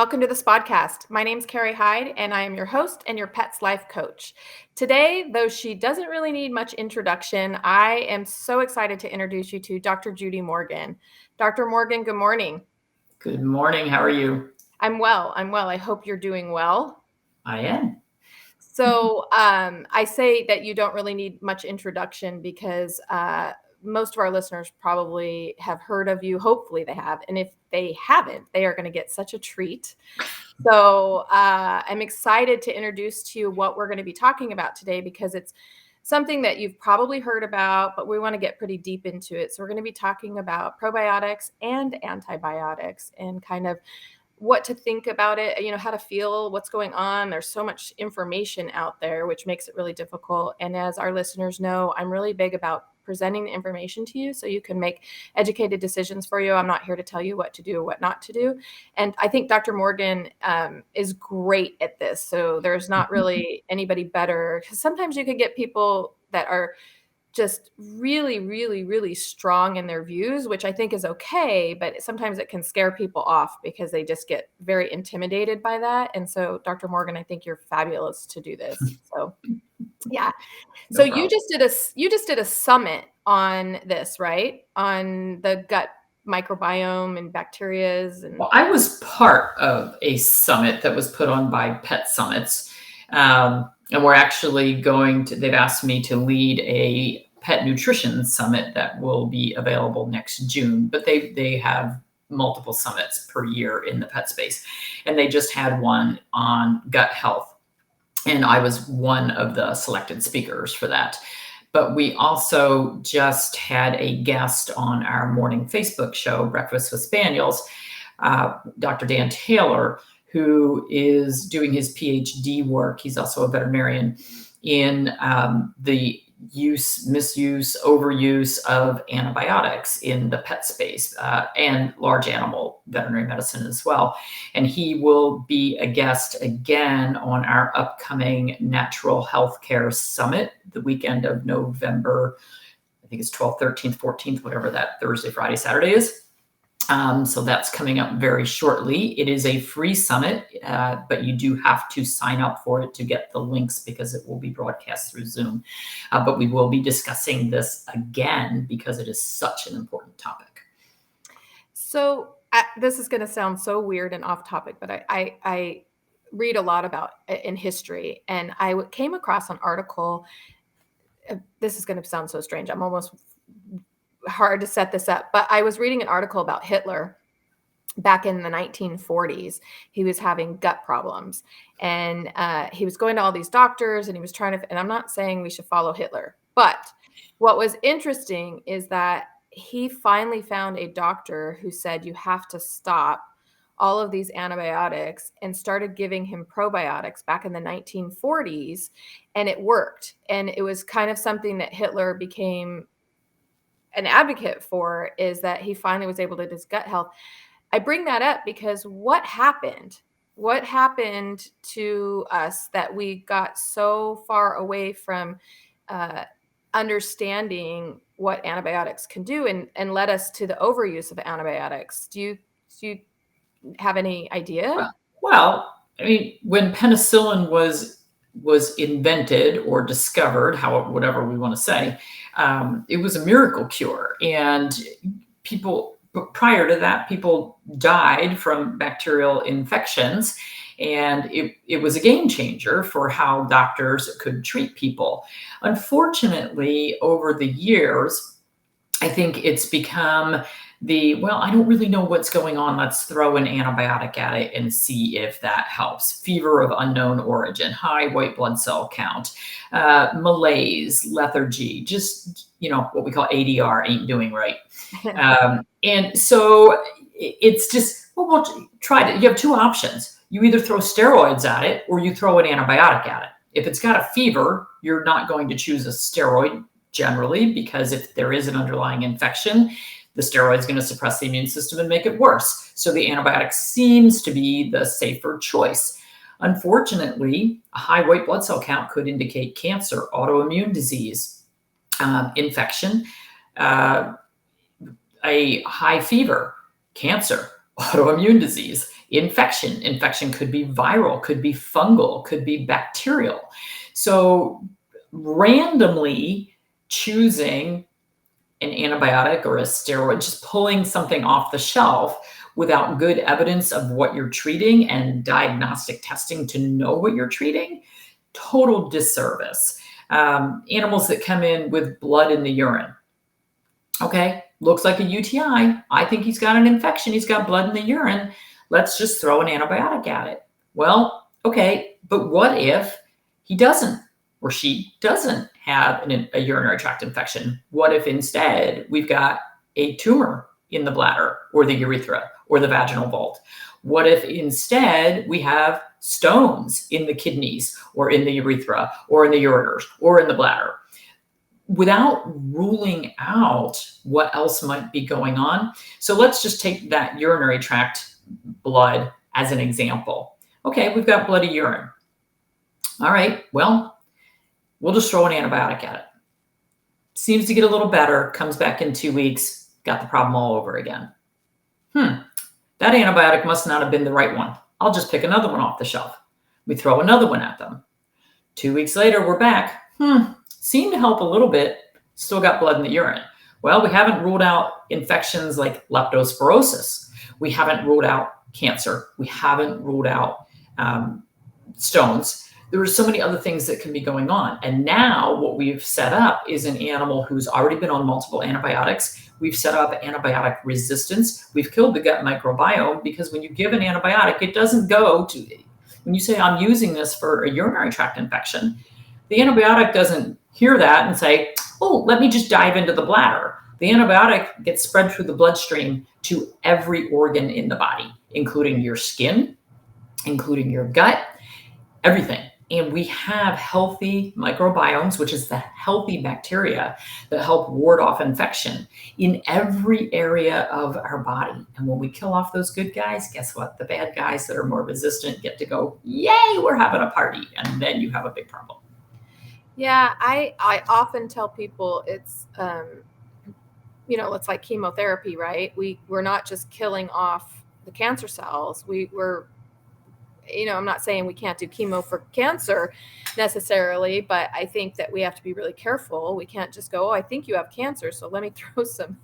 welcome to the Spawdcast. My name's Carrie Hyde, and I am your host and your pet's life coach. Today, though she doesn't really need much introduction, I am so excited to introduce you to Dr. Judy Morgan. Dr. Morgan, good morning. Good morning. How are you? I'm well. I hope you're doing well. I am. So I say that you don't really need much introduction because most of our listeners probably have heard of you. Hopefully they have. And if they haven't, they are going to get such a treat. So I'm excited to introduce to you what we're going to be talking about today because it's something that you've probably heard about, but we want to get pretty deep into it. So we're going to be talking about probiotics and antibiotics and kind of what to think about it, how to feel, what's going on. There's so much information out there, which makes it really difficult. And as our listeners know, I'm really big about presenting the information to you so you can make educated decisions for you. I'm not here to tell you what to do or what not to do. And I think Dr. Morgan is great at this. So there's not really anybody better, because sometimes you could get people that are just really, really, really strong in their views, which I think is okay, but sometimes it can scare people off because they just get very intimidated by that. And so, Dr. Morgan, I think you're fabulous to do this. So, yeah. So you just did a summit on this, right? On the gut microbiome and bacterias. And Well, I was part of a summit that was put on by Pet Summits. And we're actually they've asked me to lead a pet nutrition summit that will be available next June, but they have multiple summits per year in the pet space. And they just had one on gut health. And I was one of the selected speakers for that. But we also just had a guest on our morning Facebook show, Breakfast with Spaniels, Dr. Dan Taylor, who is doing his PhD work. He's also a veterinarian in the misuse, overuse of antibiotics in the pet space and large animal veterinary medicine as well. And he will be a guest again on our upcoming Natural Healthcare Summit, the weekend of November, I think it's 12th, 13th, 14th, whatever that Thursday, Friday, Saturday is. So that's coming up very shortly. It is a free summit, but you do have to sign up for it to get the links because it will be broadcast through Zoom. But we will be discussing this again because it is such an important topic. So this is going to sound so weird and off topic, but I read a lot about in history, and I came across an article. This is going to sound so strange. I'm almost hard to set this up, but I was reading an article about Hitler back in the 1940s. He was having gut problems, and he was going to all these doctors, and he was trying to, and I'm not saying we should follow Hitler, but what was interesting is that he finally found a doctor who said, you have to stop all of these antibiotics, and started giving him probiotics back in the 1940s. And it worked. And it was kind of something that Hitler became an advocate for, is that he finally was able to do his gut health. I bring that up because what happened to us that we got so far away from understanding what antibiotics can do and led us to the overuse of antibiotics? Do you have any idea? Well, I mean, when penicillin was invented or discovered, whatever we want to say, it was a miracle cure. And prior to that, people died from bacterial infections. And it was a game changer for how doctors could treat people. Unfortunately, over the years, I think it's become I don't really know what's going on. Let's throw an antibiotic at it and see if that helps. Fever of unknown origin, high white blood cell count, malaise, lethargy, just, what we call ADR, ain't doing right. And so it's just, we'll try it. You have two options. You either throw steroids at it or you throw an antibiotic at it. If it's got a fever, you're not going to choose a steroid generally, because if there is an underlying infection, the steroid is going to suppress the immune system and make it worse. So the antibiotic seems to be the safer choice. Unfortunately, a high white blood cell count could indicate cancer, autoimmune disease, infection, a high fever, cancer, autoimmune disease, infection. Infection could be viral, could be fungal, could be bacterial. So randomly choosing an antibiotic or a steroid, just pulling something off the shelf without good evidence of what you're treating and diagnostic testing to know what you're treating, total disservice. Animals that come in with blood in the urine. Okay, looks like a UTI. I think he's got an infection. He's got blood in the urine. Let's just throw an antibiotic at it. Well, okay, but what if he doesn't or she doesn't have a urinary tract infection? What if instead we've got a tumor in the bladder or the urethra or the vaginal vault? What if instead we have stones in the kidneys or in the urethra or in the ureters or in the bladder? Without ruling out what else might be going on. So let's just take that urinary tract blood as an example. Okay, we've got bloody urine. All right, well, we'll just throw an antibiotic at it. Seems to get a little better, comes back in 2 weeks, got the problem all over again. That antibiotic must not have been the right one. I'll just pick another one off the shelf. We throw another one at them. 2 weeks later, we're back. Seemed to help a little bit, still got blood in the urine. Well, we haven't ruled out infections like leptospirosis. We haven't ruled out cancer. We haven't ruled out stones. There are so many other things that can be going on. And now what we've set up is an animal who's already been on multiple antibiotics. We've set up antibiotic resistance. We've killed the gut microbiome, because when you give an antibiotic, it doesn't go to, when you say I'm using this for a urinary tract infection, the antibiotic doesn't hear that and say, oh, let me just dive into the bladder. The antibiotic gets spread through the bloodstream to every organ in the body, including your skin, including your gut, everything. And we have healthy microbiomes, which is the healthy bacteria that help ward off infection in every area of our body. And when we kill off those good guys, guess what? The bad guys that are more resistant get to go, yay, we're having a party. And then you have a big problem. Yeah, I often tell people it's, it's like chemotherapy, right? We're not just killing off the cancer cells. We're I'm not saying we can't do chemo for cancer necessarily, but I think that we have to be really careful. We can't just go, oh, I think you have cancer, so let me throw some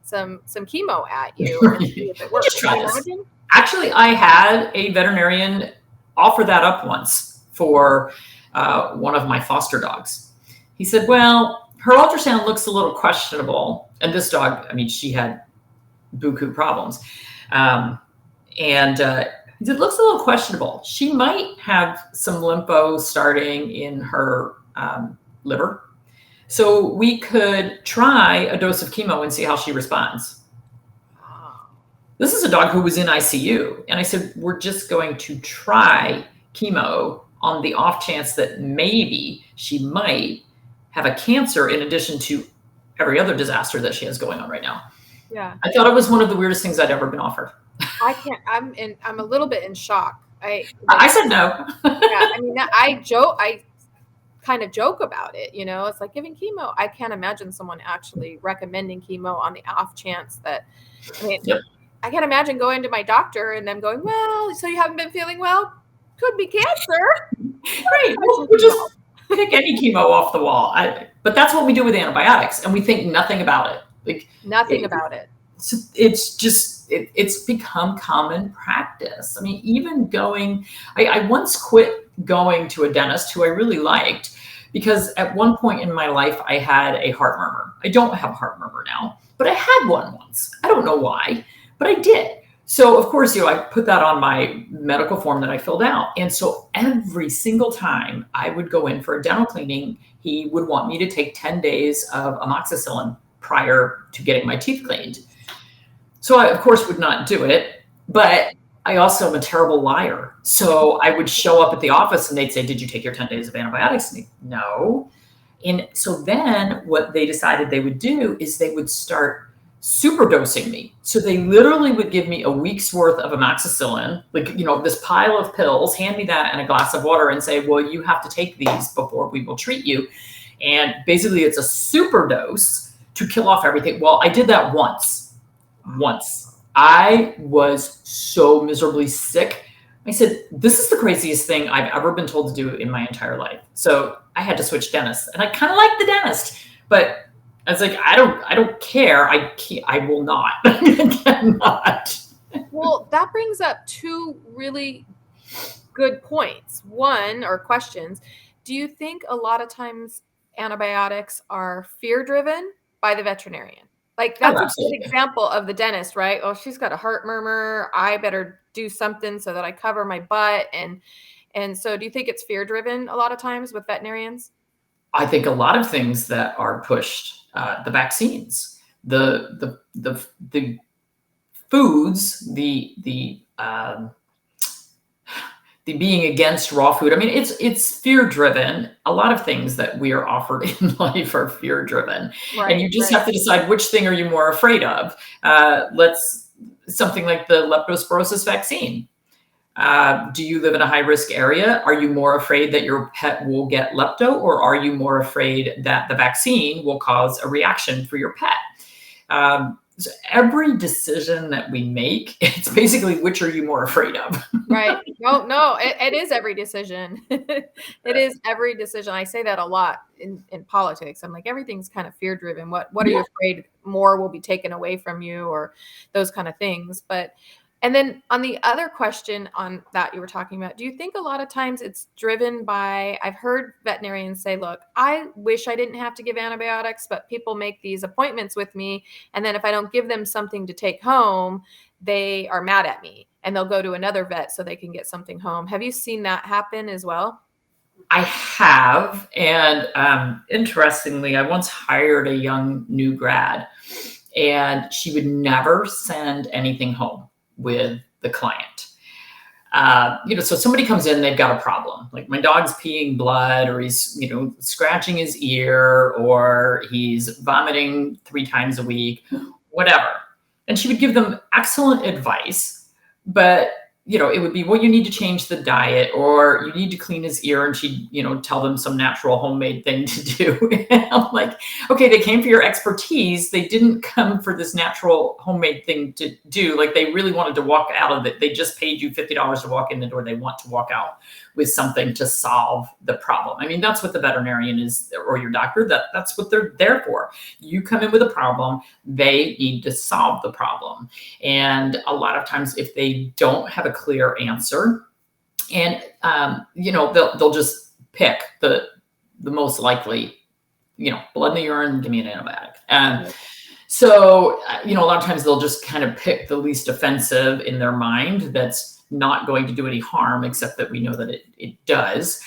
chemo at you and see if it works. Just try this. Actually, I had a veterinarian offer that up once for one of my foster dogs. He said, well, her ultrasound looks a little questionable. And this dog, she had buku problems. It looks a little questionable. She might have some lympho starting in her liver. So we could try a dose of chemo and see how she responds. This is a dog who was in ICU. And I said, we're just going to try chemo on the off chance that maybe she might have a cancer in addition to every other disaster that she has going on right now. Yeah. I thought it was one of the weirdest things I'd ever been offered. I can't, I'm a little bit in shock. I said no. Yeah. I kind of joke about it, it's like giving chemo. I can't imagine someone actually recommending chemo on the off chance that, Yep. I can't imagine going to my doctor and them going, well, so you haven't been feeling well? Could be cancer. Right. We'll just pick any chemo off the wall. But that's what we do with antibiotics, and we think nothing about it. Nothing about it. So it's just, it's become common practice. Even going, I once quit going to a dentist who I really liked, because at one point in my life, I had a heart murmur. I don't have a heart murmur now, but I had one once. I don't know why, but I did. So of course, I put that on my medical form that I filled out. And so every single time I would go in for a dental cleaning, he would want me to take 10 days of amoxicillin prior to getting my teeth cleaned. So I, of course, would not do it, but I also am a terrible liar. So I would show up at the office and they'd say, did you take your 10 days of antibiotics? And no. And so then what they decided they would do is they would start super dosing me. So they literally would give me a week's worth of amoxicillin, this pile of pills, hand me that and a glass of water and say, well, you have to take these before we will treat you. And basically it's a super dose to kill off everything. Well, I did that once. I was so miserably sick. I said, this is the craziest thing I've ever been told to do in my entire life. So I had to switch dentists, and I kind of like the dentist, but I was like, I don't care. I will not. I cannot. Well, that brings up two really good points. One, or questions. Do you think a lot of times antibiotics are fear driven by the veterinarian? Like, Oh, that's a good absolutely. example of the dentist, right? Oh, she's got a heart murmur. I better do something so that I cover my butt. And so do you think it's fear driven a lot of times with veterinarians? I think a lot of things that are pushed, the vaccines, the foods, the being against raw food. I mean, it's fear driven. A lot of things that we are offered in life are fear driven, and Right, you just right. have to decide which thing are you more afraid of. Let's something like the leptospirosis vaccine. Do you live in a high risk area? Are you more afraid that your pet will get lepto, or are you more afraid that the vaccine will cause a reaction for your pet? So every decision that we make, it's basically which are you more afraid of? Right. No, it is every decision. It is every decision. I say that a lot in politics. I'm like, everything's kind of fear driven. What are Yeah. you afraid more will be taken away from you, or those kind of things? But and then on the other question on that you were talking about, do you think a lot of times it's driven by, I've heard veterinarians say, look, I wish I didn't have to give antibiotics, but people make these appointments with me, and then if I don't give them something to take home, they are mad at me and they'll go to another vet so they can get something home. Have you seen that happen as well? I have. And interestingly, I once hired a young new grad, and she would never send anything home with the client. So somebody comes in, they've got a problem. Like, my dog's peeing blood, or he's, scratching his ear, or he's vomiting 3 times a week, whatever. And she would give them excellent advice, but it would be, well, you need to change the diet, or you need to clean his ear. And she'd, tell them some natural homemade thing to do. And I'm like, okay, they came for your expertise. They didn't come for this natural homemade thing to do. Like, they really wanted to walk out of it. They just paid you $50 to walk in the door. They want to walk out with something to solve the problem. I mean, that's what the veterinarian is, or your doctor, that's what they're there for. You come in with a problem, they need to solve the problem. And a lot of times, if they don't have a clear answer, and they'll just pick the most likely, blood in the urine, give me an antibiotic. So, a lot of times they'll just kind of pick the least offensive in their mind that's not going to do any harm, except that we know that it does.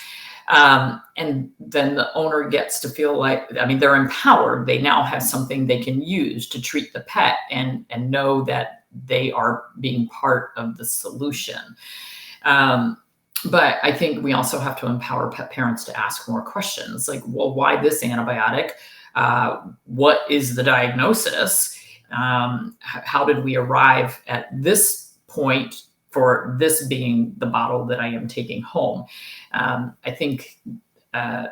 And then the owner gets to feel like, I mean, they're empowered. They now have something they can use to treat the pet, and know that they are being part of the solution. But I think we also have to empower pet parents to ask more questions, like, well, why this antibiotic? What is the diagnosis? How did we arrive at this point for this being the bottle that I am taking home? I think, and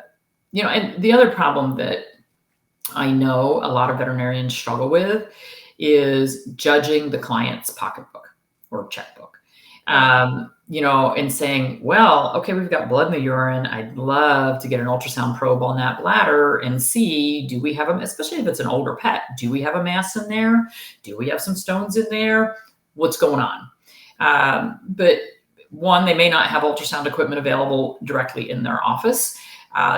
the other problem that I know a lot of veterinarians struggle with is judging the client's pocketbook or checkbook. And saying, well, okay, we've got blood in the urine. I'd love to get an ultrasound probe on that bladder and see, do we have especially if it's an older pet, do we have a mass in there? Do we have some stones in there? What's going on? But one, they may not have ultrasound equipment available directly in their office.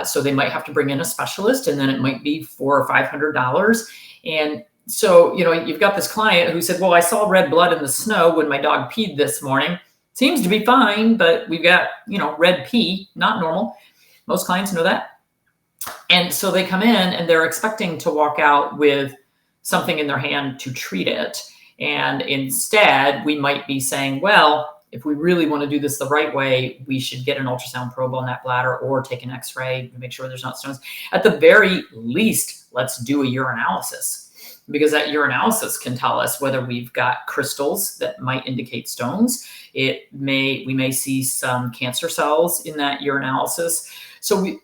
So they might have to bring in a specialist, and then it might be $400 or $500. And so, you've got this client who said, well, I saw red blood in the snow when my dog peed this morning. Seems to be fine, but we've got, red pee, not normal. Most clients know that. And so they come in and they're expecting to walk out with something in their hand to treat it. And instead, we might be saying, well, if we really want to do this the right way, we should get an ultrasound probe on that bladder, or take an x-ray to make sure there's not stones. At the very least, let's do a urinalysis, because that urinalysis can tell us whether we've got crystals that might indicate stones. We may see some cancer cells in that urinalysis. So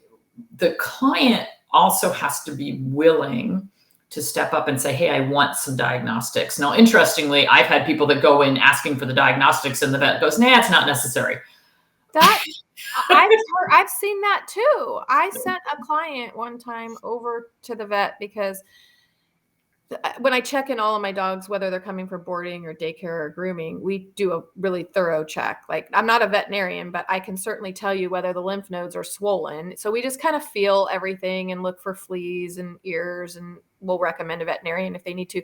the client also has to be willing to step up and say, hey, I want some diagnostics. Now, interestingly, I've had people that go in asking for the diagnostics and the vet goes, nah, it's not necessary. That I've seen that too. I sent a client one time over to the vet because when I check in all of my dogs, whether they're coming for boarding or daycare or grooming, we do a really thorough check. Like, I'm not a veterinarian, but I can certainly tell you whether the lymph nodes are swollen. So we just kind of feel everything and look for fleas and ears, and we'll recommend a veterinarian if they need to.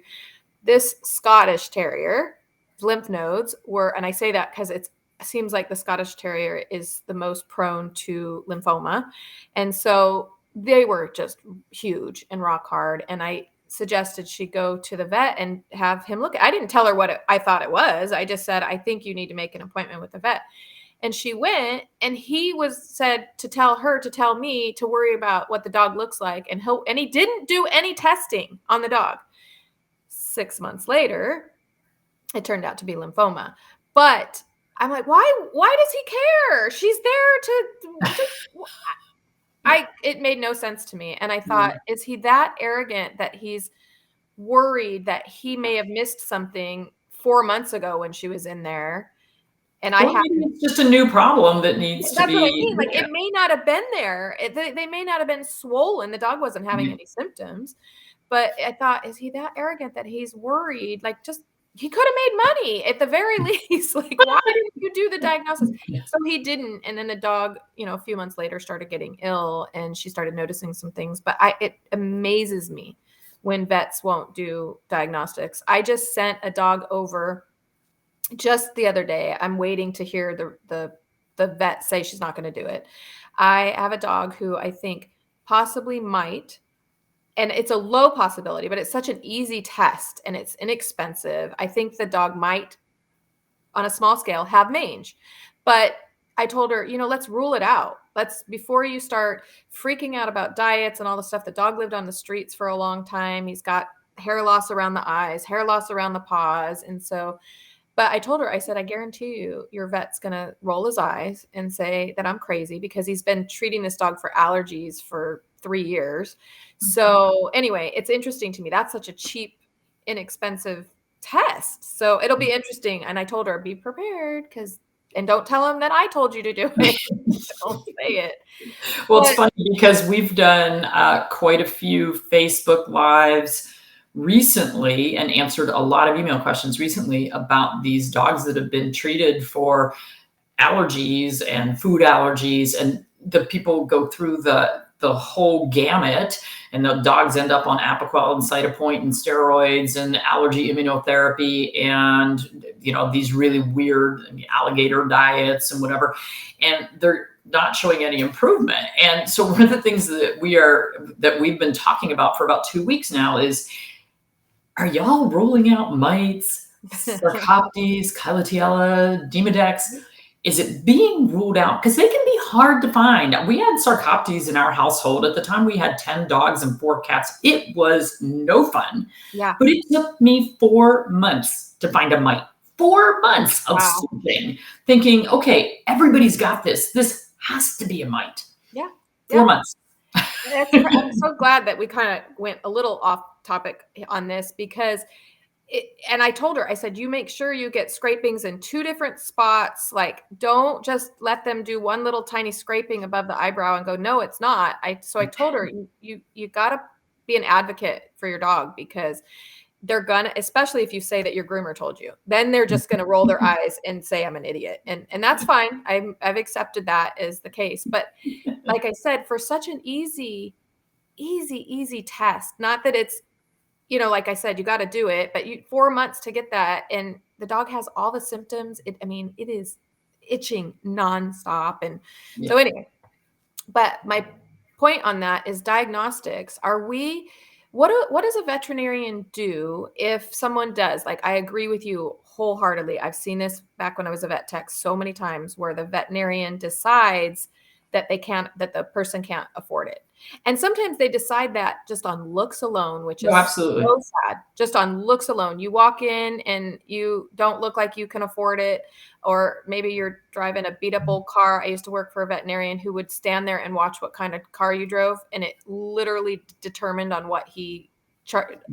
This Scottish Terrier lymph nodes were, and I say that because it seems like the Scottish Terrier is the most prone to lymphoma. And so they were just huge and rock hard. And I suggested she go to the vet and have him look. I didn't tell her what I thought it was. I just said, I think you need to make an appointment with the vet. And she went, and he said to tell her to tell me to worry about what the dog looks like. And he didn't do any testing on the dog. 6 months later, it turned out to be lymphoma. But I'm like, why does he care? She's there it made no sense to me. And I thought, is he that arrogant that he's worried that he may have missed something 4 months ago when she was in there? And it's just a new problem that needs to be. That's what I mean. Like, it may not have been there. They may not have been swollen. The dog wasn't having any symptoms. But I thought, is he that arrogant that he's worried? Like, he could have made money at the very least. Like, why didn't you do the diagnosis? So he didn't. And then the dog, a few months later started getting ill, and she started noticing some things. But it amazes me when vets won't do diagnostics. I just sent a dog over just the other day. I'm waiting to hear the vet say she's not going to do it. I have a dog who I think possibly might. And it's a low possibility, but it's such an easy test and it's inexpensive. I think the dog might, on a small scale, have mange. But I told her, let's rule it out. Before you start freaking out about diets and all the stuff, the dog lived on the streets for a long time. He's got hair loss around the eyes, hair loss around the paws. And so, but I told her, I said, I guarantee you, your vet's going to roll his eyes and say that I'm crazy because he's been treating this dog for allergies for 3 years. So anyway, it's interesting to me. That's such a cheap, inexpensive test. So it'll be interesting. And I told her, be prepared and don't tell him that I told you to do it. Don't say it. Well, it's funny because we've done quite a few Facebook Lives recently and answered a lot of email questions recently about these dogs that have been treated for allergies and food allergies. And the people go through the whole gamut, and the dogs end up on Apoquel and Cytopoint and steroids and allergy immunotherapy and, these really weird alligator diets and whatever. And they're not showing any improvement. And so one of the things that we've been talking about for about 2 weeks now is, are y'all rolling out mites, Sarcoptes, Chilotella, Demodex? Is it being ruled out? Because they can be hard to find. We had Sarcoptes in our household. At the time, we had 10 dogs and 4 cats. It was no fun. Yeah. But it took me 4 months to find a mite. 4 months of something, thinking, okay, everybody's got this. This has to be a mite. Yeah. 4 months. I'm so glad that we kind of went a little off topic on this because and I told her, I said, you make sure you get scrapings in 2 different spots. Like, don't just let them do one little tiny scraping above the eyebrow and go, no, it's not. So I told her, you got to be an advocate for your dog because they're gonna, especially if you say that your groomer told you, then they're just going to roll their eyes and say I'm an idiot. And that's fine. I've accepted that as the case. But like I said, for such an easy test, not that it's, like I said, you got to do it, but 4 months to get that. And the dog has all the symptoms. It is itching nonstop. And so anyway, but my point on that is diagnostics. What does a veterinarian do if someone does? Like, I agree with you wholeheartedly. I've seen this back when I was a vet tech so many times where the veterinarian decides that the person can't afford it. And sometimes they decide that just on looks alone, which is absolutely so sad. Just on looks alone. You walk in and you don't look like you can afford it. Or maybe you're driving a beat up old car. I used to work for a veterinarian who would stand there and watch what kind of car you drove. And it literally determined on what he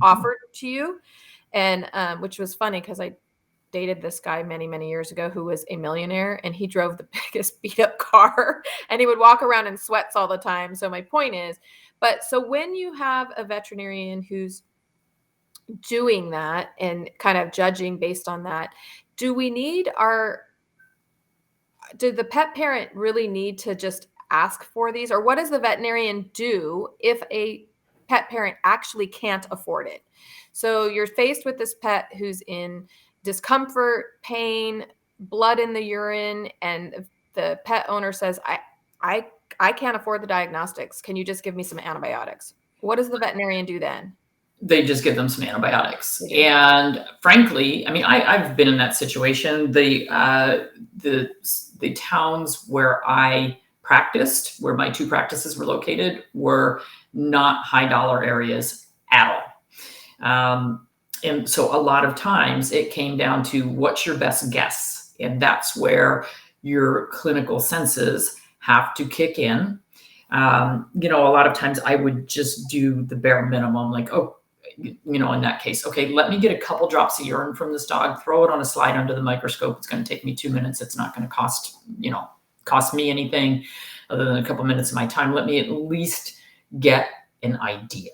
offered to you. And which was funny because I dated this guy many, many years ago who was a millionaire, and he drove the biggest beat up car and he would walk around in sweats all the time. So my point is, so when you have a veterinarian who's doing that and kind of judging based on that, do the pet parent really need to just ask for these, or what does the veterinarian do if a pet parent actually can't afford it? So you're faced with this pet who's in discomfort, pain, blood in the urine, and the pet owner says, I can't afford the diagnostics. Can you just give me some antibiotics? What does the veterinarian do then? They just give them some antibiotics. And frankly, I mean, I've been in that situation. The towns where I practiced, where my 2 practices were located, were not high dollar areas at all. And so a lot of times it came down to what's your best guess. And that's where your clinical senses have to kick in. A lot of times I would just do the bare minimum, like, in that case, okay, let me get a couple drops of urine from this dog, throw it on a slide under the microscope. It's going to take me 2 minutes. It's not going to cost me anything other than a couple minutes of my time. Let me at least get an idea.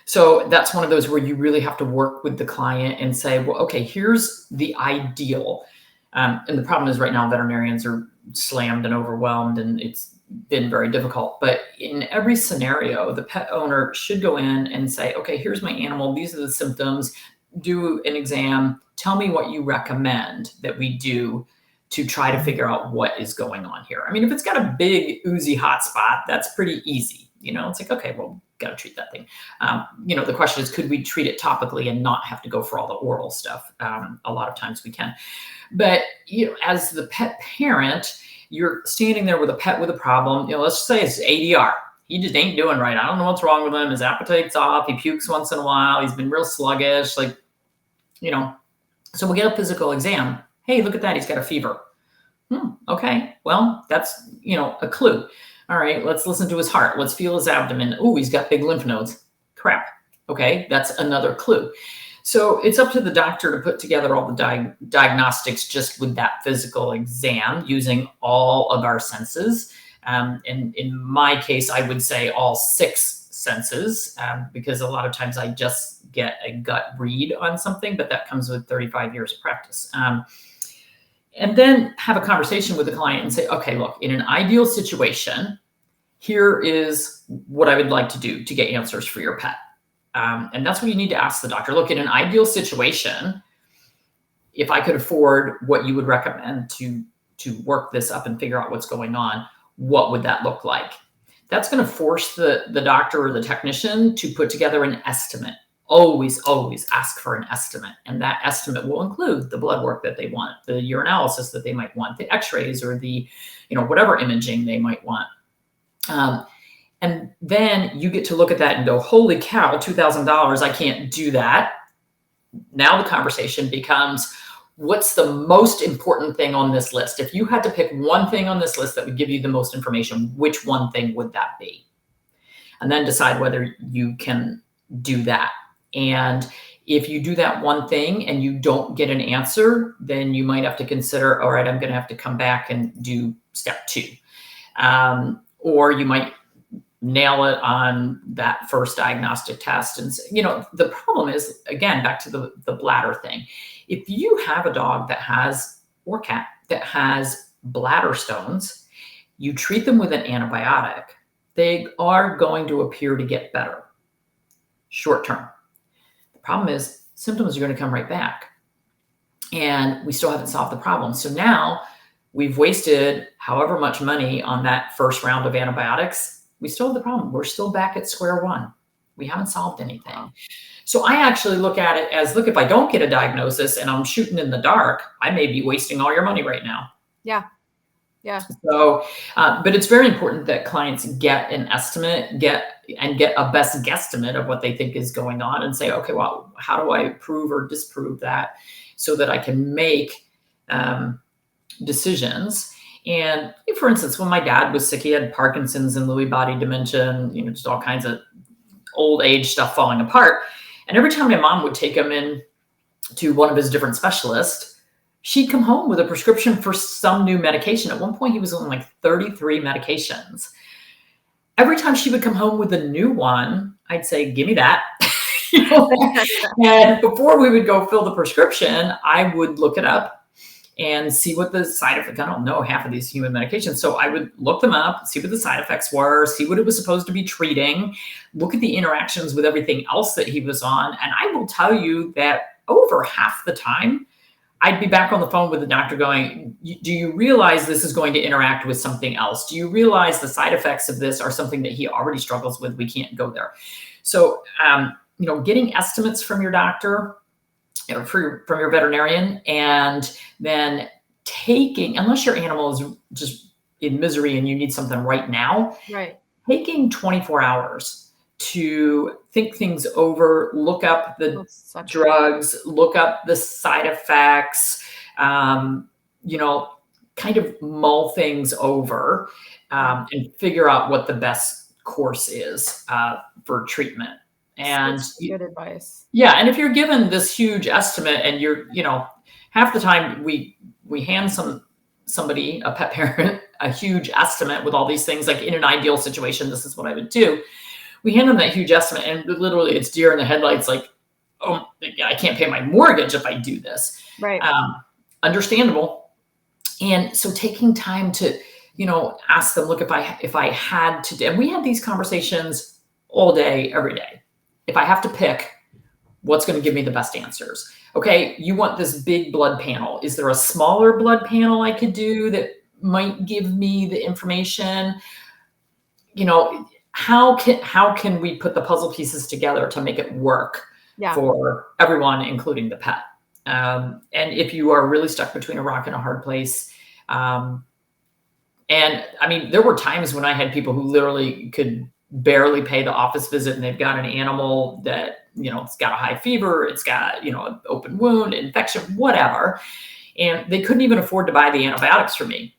So that's one of those where you really have to work with the client and say, well, okay, here's the ideal. And the problem is right now veterinarians are slammed and overwhelmed, and it's been very difficult. But in every scenario, the pet owner should go in and say, okay, here's my animal. These are the symptoms. Do an exam. Tell me what you recommend that we do to try to figure out what is going on here. I mean, if it's got a big oozy hot spot, that's pretty easy. It's like, okay, well, got to treat that thing. The question is, could we treat it topically and not have to go for all the oral stuff? A lot of times we can. But, as the pet parent, you're standing there with a pet with a problem. Let's say it's ADR. He just ain't doing right. I don't know what's wrong with him. His appetite's off. He pukes once in a while. He's been real sluggish. So we get a physical exam. Hey, look at that. He's got a fever. Okay. Well, that's, a clue. All right, let's listen to his heart. Let's feel his abdomen. Oh, he's got big lymph nodes. Crap. Okay, that's another clue. So it's up to the doctor to put together all the diagnostics just with that physical exam using all of our senses. And in my case, I would say all 6 senses, because a lot of times I just get a gut read on something, but that comes with 35 years of practice. And then have a conversation with the client and say, okay, look, in an ideal situation, here is what I would like to do to get answers for your pet. And that's what you need to ask the doctor. Look, in an ideal situation, if I could afford what you would recommend to work this up and figure out what's going on, what would that look like? That's going to force the doctor or the technician to put together an estimate. Always ask for an estimate. And that estimate will include the blood work that they want, the urinalysis that they might want, the x-rays or the, whatever imaging they might want. And then you get to look at that and go, holy cow, $2,000, I can't do that. Now the conversation becomes, what's the most important thing on this list? If you had to pick one thing on this list that would give you the most information, which one thing would that be? And then decide whether you can do that. And if you do that one thing and you don't get an answer, then you might have to consider, all right, I'm going to have to come back and do step 2. Or you might nail it on that first diagnostic test. And, the problem is, again, back to the bladder thing. If you have a dog that has, or cat that has bladder stones, you treat them with an antibiotic, they are going to appear to get better short term. The problem is symptoms are going to come right back, and we still haven't solved the problem. So now we've wasted however much money on that first round of antibiotics. We still have the problem. We're still back at square one. We haven't solved anything. So I actually look at it as, look, if I don't get a diagnosis and I'm shooting in the dark, I may be wasting all your money right now. Yeah. Yeah. So, but it's very important that clients get an estimate, get a best guesstimate of what they think is going on, and say, okay, well, how do I prove or disprove that so that I can make decisions? And for instance, when my dad was sick, he had Parkinson's and Lewy body dementia, and, just all kinds of old age stuff falling apart. And every time my mom would take him in to one of his different specialists, she'd come home with a prescription for some new medication. At one point, he was on like 33 medications. Every time she would come home with a new one, I'd say, give me that. And before we would go fill the prescription, I would look it up and see what the side effects. I don't know half of these human medications. So I would look them up, see what the side effects were, see what it was supposed to be treating, look at the interactions with everything else that he was on. And I will tell you that over half the time, I'd be back on the phone with the doctor going, do you realize this is going to interact with something else? Do you realize the side effects of this are something that he already struggles with? We can't go there. So, getting estimates from your doctor, from your veterinarian, and then taking, unless your animal is just in misery and you need something right now, right, taking 24 hours to think things over, look up the drugs, look up the side effects, kind of mull things over, and figure out what the best course is for treatment. And good advice. Yeah. And if you're given this huge estimate and you're, half the time we hand somebody, a pet parent, a huge estimate with all these things, like in an ideal situation, this is what I would do. We hand them that huge estimate and literally it's deer in the headlights. Like, oh, I can't pay my mortgage if I do this. Right. Understandable. And so taking time to, ask them, look, if I had to, and we had these conversations all day, every day. If I have to pick, what's going to give me the best answers? Okay, you want this big blood panel. Is there a smaller blood panel I could do that might give me the information? How can we put the puzzle pieces together to make it work for everyone, including the pet? And if you are really stuck between a rock and a hard place, and I mean, there were times when I had people who literally could barely pay the office visit and they've got an animal that, it's got a high fever, it's got, an open wound, infection, whatever. And they couldn't even afford to buy the antibiotics for me.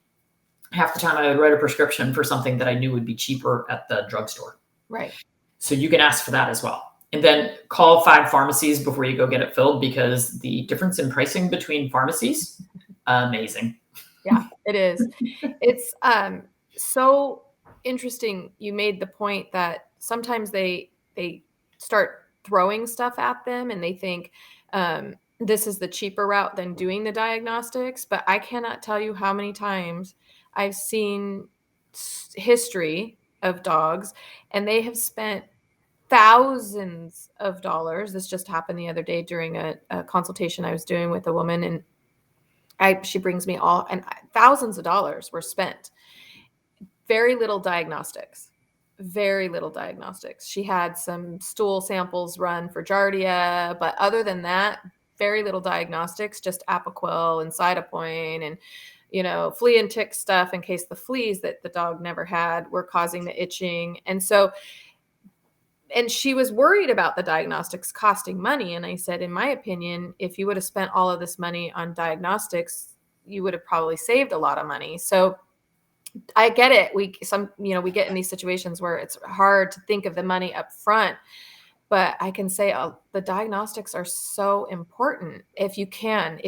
Half the time I would write a prescription for something that I knew would be cheaper at the drugstore. Right. So you can ask for that as well. And then call 5 pharmacies before you go get it filled, because the difference in pricing between pharmacies, amazing. Yeah, it is. It's so interesting. You made the point that sometimes they start throwing stuff at them and they think this is the cheaper route than doing the diagnostics. But I cannot tell you how many times I've seen history of dogs and they have spent thousands of dollars. This just happened the other day during a consultation I was doing with a woman, and she brings me all, and thousands of dollars were spent. Very little diagnostics. She had some stool samples run for Giardia, but other than that, very little diagnostics, just Apoquel and Cytopoint and, flea and tick stuff in case the fleas that the dog never had were causing the itching. And she was worried about the diagnostics costing money. And I said, in my opinion, if you would have spent all of this money on diagnostics, you would have probably saved a lot of money. So I get it. We get in these situations where it's hard to think of the money up front, but I can say the diagnostics are so important. If you can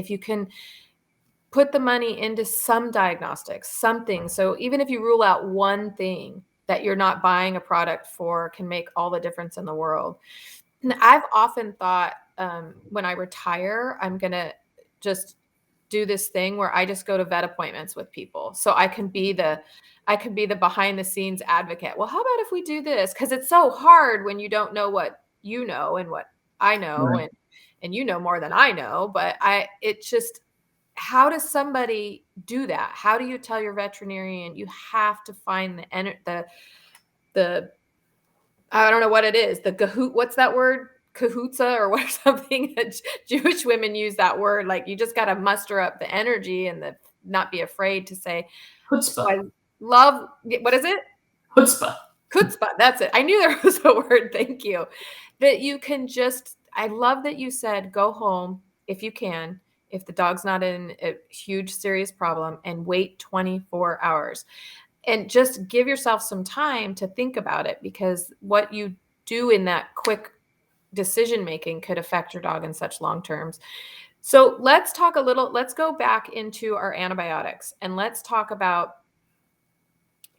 put the money into some diagnostics, something. So even if you rule out one thing that you're not buying a product for, can make all the difference in the world. And I've often thought when I retire, I'm going to just do this thing where I just go to vet appointments with people. So I can be the behind the scenes advocate. Well, how about if we do this? Because it's so hard when you don't know what you know and what I know, right. and you know more than I know. But how does somebody do that? How do you tell your veterinarian you have to find the I don't know what it is, what's that word? Kahutsa or what, something that Jewish women use that word. Like you just got to muster up the energy and not be afraid to say, chutzpah. So I love, what is it? Chutzpah. That's it. I knew there was a word. Thank you. That you can I love that you said, go home if you can, if the dog's not in a huge, serious problem, and wait 24 hours. And just give yourself some time to think about it, because what you do in that quick decision making could affect your dog in such long terms. So let's go back into our antibiotics, and let's talk about,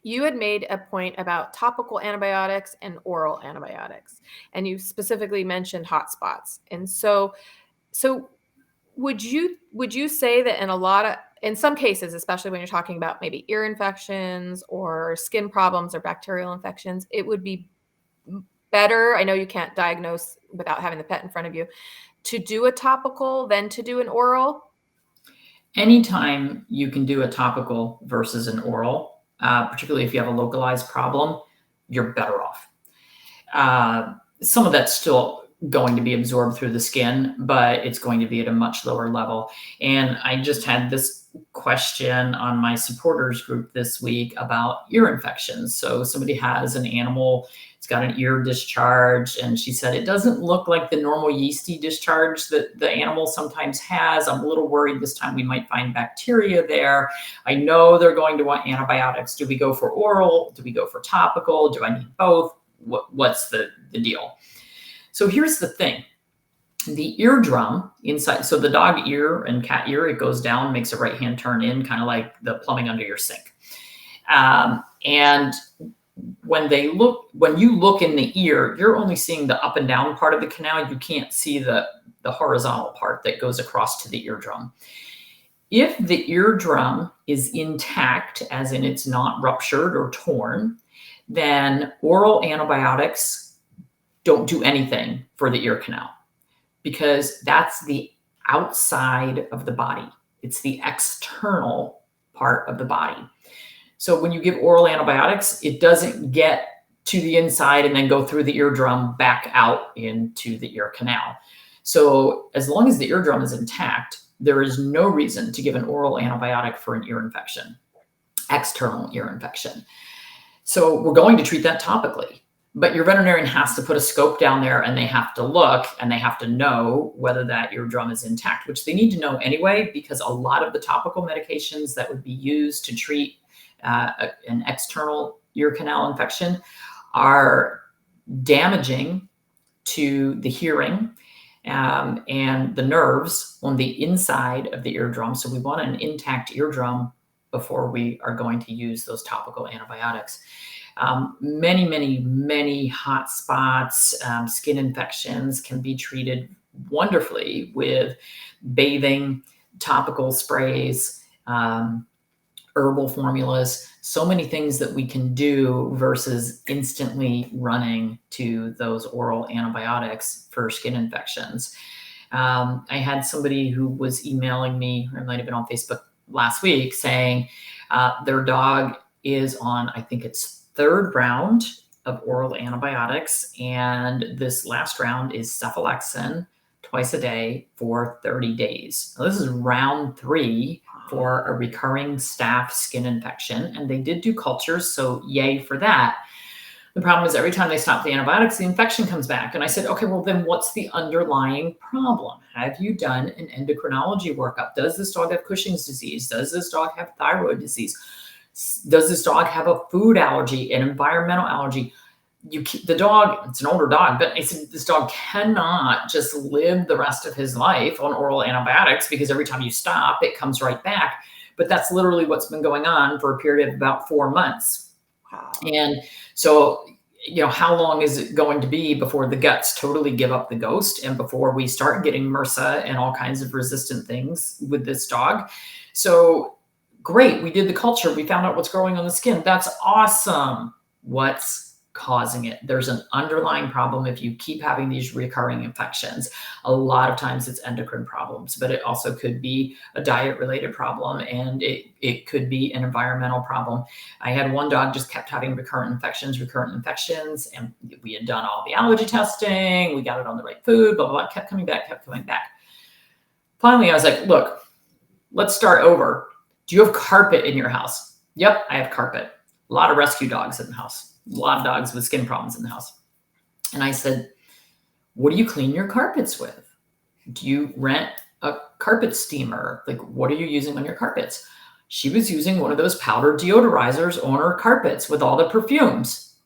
you had made a point about topical antibiotics and oral antibiotics, and you specifically mentioned hot spots. And so would you say that in some cases, especially when you're talking about maybe ear infections or skin problems or bacterial infections, it would be better, I know you can't diagnose without having the pet in front of you, to do a topical than to do an oral? Anytime you can do a topical versus an oral, particularly if you have a localized problem, you're better off. Some of that's still going to be absorbed through the skin, but it's going to be at a much lower level. And I just had this question on my supporters group this week about ear infections. So somebody has an animal, it's got an ear discharge, and she said, it doesn't look like the normal yeasty discharge that the animal sometimes has. I'm a little worried this time we might find bacteria there. I know they're going to want antibiotics. Do we go for oral? Do we go for topical? Do I need both? What's the deal? So here's the thing. The eardrum inside, so the dog ear and cat ear, it goes down, makes a right-hand turn in, kind of like the plumbing under your sink. And when you look in the ear, you're only seeing the up and down part of the canal. You can't see the horizontal part that goes across to the eardrum. If the eardrum is intact, as in it's not ruptured or torn, then oral antibiotics don't do anything for the ear canal, because that's the outside of the body. It's the external part of the body. So when you give oral antibiotics, it doesn't get to the inside and then go through the eardrum back out into the ear canal. So as long as the eardrum is intact, there is no reason to give an oral antibiotic for an ear infection, external ear infection. So we're going to treat that topically. But your veterinarian has to put a scope down there, and they have to look, and they have to know whether that eardrum is intact, which they need to know anyway, because a lot of the topical medications that would be used to treat an external ear canal infection are damaging to the hearing and the nerves on the inside of the eardrum. So we want an intact eardrum before we are going to use those topical antibiotics. Many hot spots, skin infections can be treated wonderfully with bathing, topical sprays, herbal formulas, so many things that we can do versus instantly running to those oral antibiotics for skin infections. I had somebody who was emailing me, or it might have been on Facebook last week, saying their dog is on, I think it's third round of oral antibiotics, and this last round is cephalexin twice a day for 30 days. Now, this is round 3 for a recurring staph skin infection, and they did do cultures, so yay for that. The problem is every time they stop the antibiotics, the infection comes back. And I said, okay, well then what's the underlying problem? Have you done an endocrinology workup? Does this dog have Cushing's disease? Does this dog have thyroid disease? Does this dog have a food allergy, an environmental allergy? The dog, it's an older dog, but I said, this dog cannot just live the rest of his life on oral antibiotics, because every time you stop, it comes right back. But that's literally what's been going on for a period of about 4 months. Wow. And so, how long is it going to be before the guts totally give up the ghost and before we start getting MRSA and all kinds of resistant things with this dog? So great, we did the culture. We found out what's growing on the skin. That's awesome. What's causing it? There's an underlying problem if you keep having these recurring infections. A lot of times it's endocrine problems, but it also could be a diet-related problem, and it could be an environmental problem. I had one dog just kept having recurrent infections, and we had done all the allergy testing. We got it on the right food, blah, blah, blah, kept coming back. Finally, I was like, look, let's start over. Do you have carpet in your house? Yep, I have carpet. A lot of rescue dogs in the house. A lot of dogs with skin problems in the house. And I said, what do you clean your carpets with? Do you rent a carpet steamer? Like, what are you using on your carpets? She was using one of those powder deodorizers on her carpets with all the perfumes.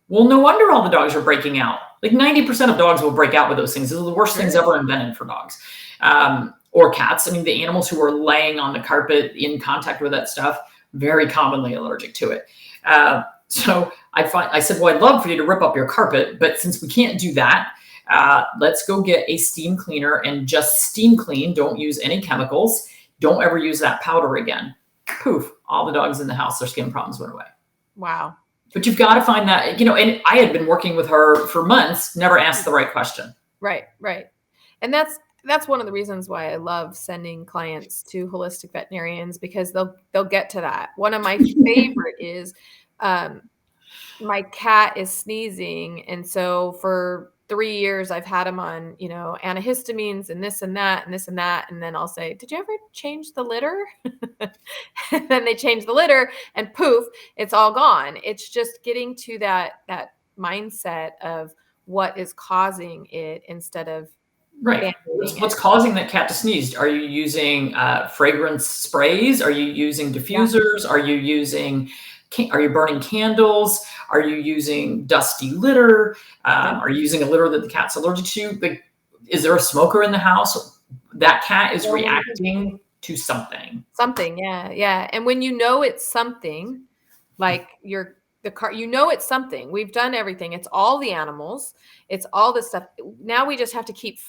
Well, no wonder all the dogs are breaking out. Like 90% of dogs will break out with those things. Those are the worst things ever invented for dogs, or cats. I mean, the animals who are laying on the carpet in contact with that stuff, very commonly allergic to it. So I said, well, I'd love for you to rip up your carpet, but since we can't do that, let's go get a steam cleaner and just steam clean. Don't use any chemicals. Don't ever use that powder again. Poof, all the dogs in the house, their skin problems went away. Wow. But you've got to find that, and I had been working with her for months, never asked the right question. Right. And that's one of the reasons why I love sending clients to holistic veterinarians, because they'll get to that. One of my favorite is my cat is sneezing. And so for 3 years, I've had him on, antihistamines and this and that and this and that. And then I'll say, did you ever change the litter? And then they change the litter and poof, it's all gone. It's just getting to that mindset of what is causing it instead of right. What's causing that cat to sneeze? Are you using fragrance sprays? Are you using diffusers? Yeah. Are you burning candles? Are you using dusty litter? Are you using a litter that the cat's allergic to? Like, is there a smoker in the house? That cat is reacting to something. Yeah. And when it's something, like it's something. We've done everything. It's all the animals. It's all this stuff. Now we just have to keep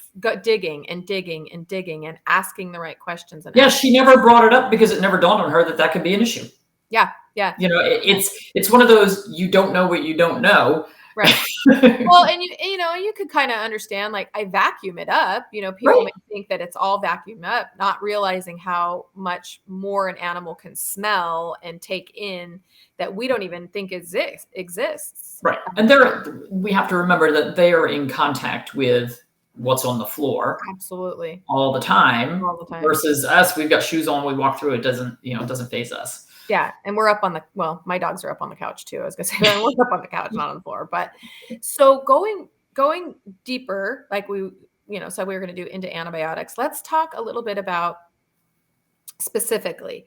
digging and asking the right questions. She never brought it up because it never dawned on her that could be an issue. Yeah. It's one of those, you don't know what you don't know. Right. Well, and you could kind of understand, like, I vacuum it up. People may think that it's all vacuumed up, not realizing how much more an animal can smell and take in that we don't even think exists. Right. And we have to remember that they are in contact with what's on the floor. Absolutely. All the time. Versus us, we've got shoes on, we walk through, it doesn't faze us. Yeah. And we're up on my dogs are up on the couch too. I was gonna say, we're up on the couch, not on the floor. But so going deeper, like we said we were going to do into antibiotics. Let's talk a little bit about specifically.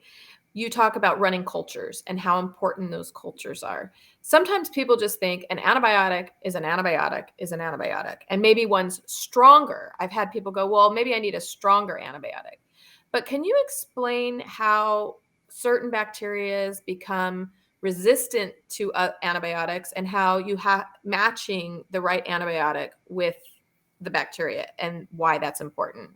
You talk about running cultures and how important those cultures are. Sometimes people just think an antibiotic is an antibiotic is an antibiotic, and maybe one's stronger. I've had people go, well, maybe I need a stronger antibiotic. But can you explain how certain bacteria become resistant to antibiotics and how you have matching the right antibiotic with the bacteria and why that's important?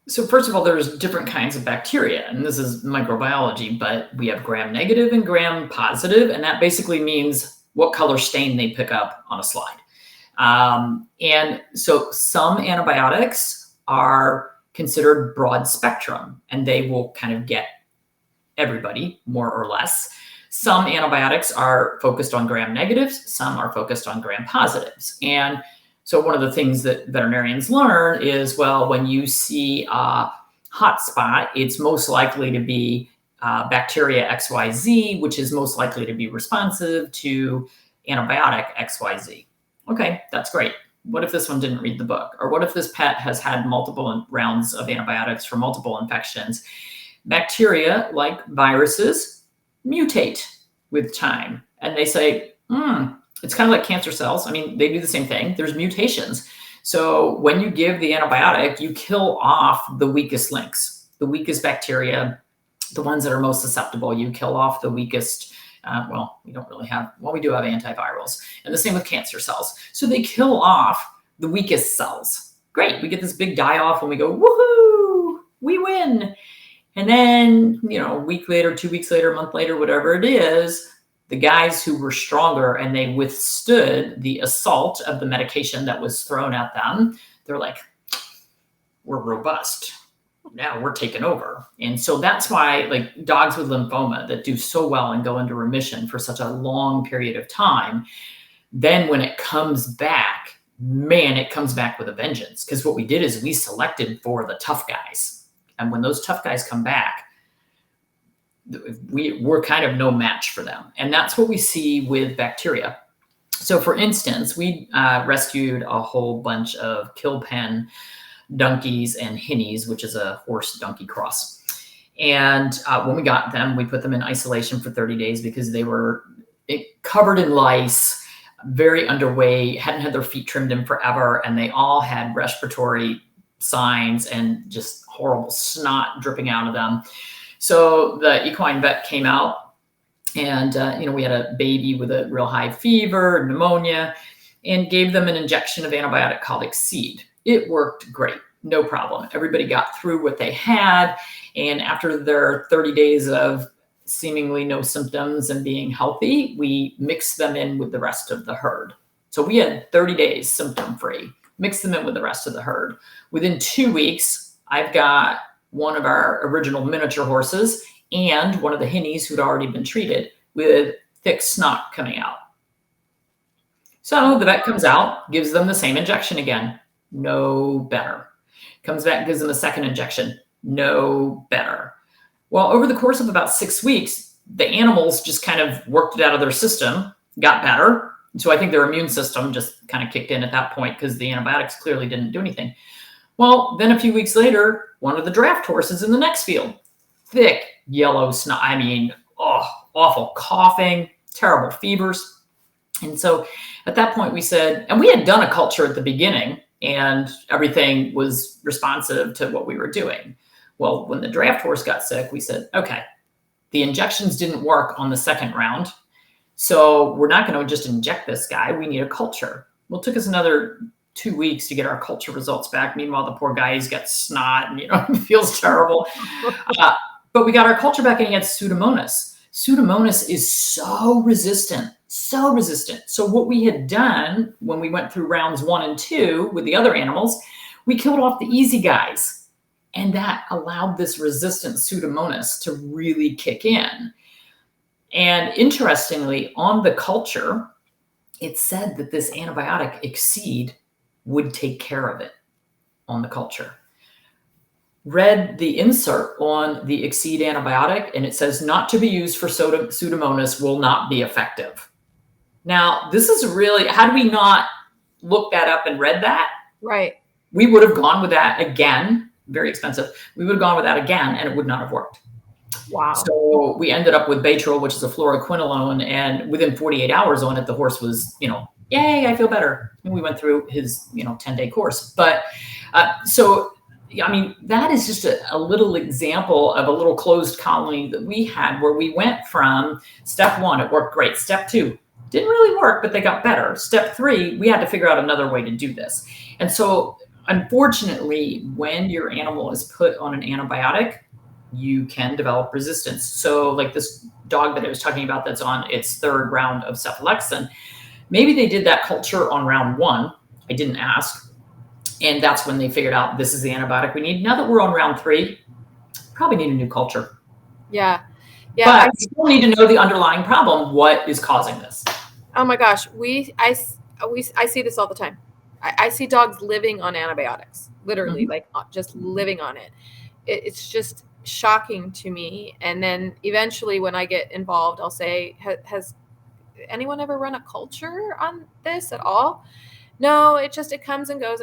So first of all, there's different kinds of bacteria, and this is microbiology, but we have gram-negative and gram-positive, and that basically means what color stain they pick up on a slide. And so some antibiotics are considered broad spectrum, and they will kind of get everybody, more or less. Some antibiotics are focused on gram-negatives, some are focused on gram-positives. And so one of the things that veterinarians learn is, well, when you see a hot spot, it's most likely to be bacteria XYZ, which is most likely to be responsive to antibiotic XYZ. Okay, that's great. What if this one didn't read the book? Or what if this pet has had multiple rounds of antibiotics for multiple infections? Bacteria, like viruses, mutate with time. And they say, it's kind of like cancer cells. I mean, they do the same thing. There's mutations. So when you give the antibiotic, you kill off the weakest links, the weakest bacteria, the ones that are most susceptible. You kill off the weakest, we don't really have, we do have antivirals. And the same with cancer cells. So they kill off the weakest cells. Great. We get this big die off and we go, woohoo, we win. And then, a week later, 2 weeks later, a month later, whatever it is, the guys who were stronger and they withstood the assault of the medication that was thrown at them, they're like, we're robust. Now we're taking over. And so that's why, like, dogs with lymphoma that do so well and go into remission for such a long period of time, then when it comes back, man, it comes back with a vengeance. Because what we did is we selected for the tough guys. And when those tough guys come back, we're kind of no match for them. And that's what we see with bacteria. So for instance, we rescued a whole bunch of kill pen donkeys and hinnies, which is a horse donkey cross. And when we got them, we put them in isolation for 30 days because they were covered in lice. very underweight, hadn't had their feet trimmed in forever, and they all had respiratory signs and just horrible snot dripping out of them. So the equine vet came out, and we had a baby with a real high fever, pneumonia, and gave them an injection of antibiotic called Exceed. It worked great, no problem. Everybody got through what they had, and after their 30 days of seemingly no symptoms and being healthy, we mixed them in with the rest of the herd. So we had 30 days symptom-free, mixed them in with the rest of the herd. Within 2 weeks, I've got one of our original miniature horses and one of the hinnies who'd already been treated with thick snot coming out. So the vet comes out, gives them the same injection again, no better. Comes back, gives them a second injection, no better. Well, over the course of about 6 weeks, the animals just kind of worked it out of their system, got better. So I think their immune system just kind of kicked in at that point because the antibiotics clearly didn't do anything. Well, then a few weeks later, one of the draft horses in the next field, thick yellow snot, awful coughing, terrible fevers. And so at that point we said, and we had done a culture at the beginning and everything was responsive to what we were doing. Well, when the draft horse got sick, we said, okay, the injections didn't work on the second round. So we're not going to just inject this guy. We need a culture. Well, it took us another 2 weeks to get our culture results back. Meanwhile, the poor guy, he's got snot and, he feels terrible. But we got our culture back and he had Pseudomonas. Pseudomonas is so resistant. So what we had done when we went through rounds 1 and 2 with the other animals, we killed off the easy guys. And that allowed this resistant Pseudomonas to really kick in. And interestingly, on the culture, it said that this antibiotic Exceed would take care of it on the culture. Read the insert on the Exceed antibiotic, and it says not to be used for Pseudomonas, will not be effective. Now, this is really, how do we not look that up and read that? Right. We would have gone with that again, very expensive. We would have gone with that again, and it would not have worked. Wow. So we ended up with Baytril, which is a fluoroquinolone, and within 48 hours on it, the horse was, yay, I feel better. And we went through his, 10-day course. But that is just a little example of a little closed colony that we had where we went from step 1, it worked great. Step 2, didn't really work, but they got better. Step 3, we had to figure out another way to do this. And so unfortunately, when your animal is put on an antibiotic, you can develop resistance. So like this dog that I was talking about that's on its 3rd round of cephalexin, maybe they did that culture on round 1. I didn't ask. And that's when they figured out this is the antibiotic we need. Now that we're on round 3, probably need a new culture. Yeah. But you still need to know the underlying problem. What is causing this? Oh my gosh. I see this all the time. I see dogs living on antibiotics, literally, like just living on it. It's just shocking to me. And then eventually when I get involved, I'll say, has anyone ever run a culture on this at all? No, it comes and goes.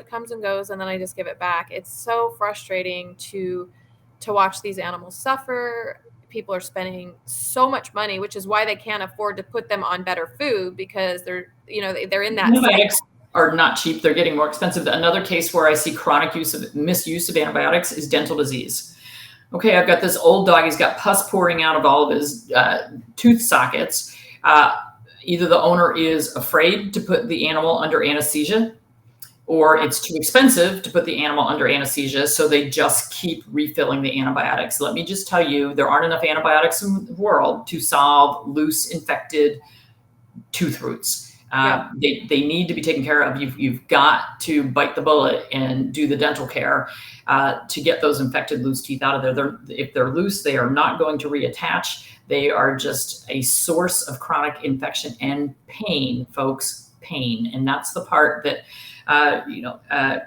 And then I just give it back. It's so frustrating to watch these animals suffer. People are spending so much money, which is why they can't afford to put them on better food because they're in that. Antibiotics are not cheap. They're getting more expensive. Another case where I see chronic misuse of antibiotics is dental disease. Okay, I've got this old dog. He's got pus pouring out of all of his tooth sockets. Either the owner is afraid to put the animal under anesthesia, or it's too expensive to put the animal under anesthesia, so they just keep refilling the antibiotics. Let me just tell you, there aren't enough antibiotics in the world to solve loose infected tooth roots. They need to be taken care of. You've got to bite the bullet and do the dental care to get those infected loose teeth out of there. If they're loose, they are not going to reattach. They are just a source of chronic infection and pain, folks, pain. And that's the part that,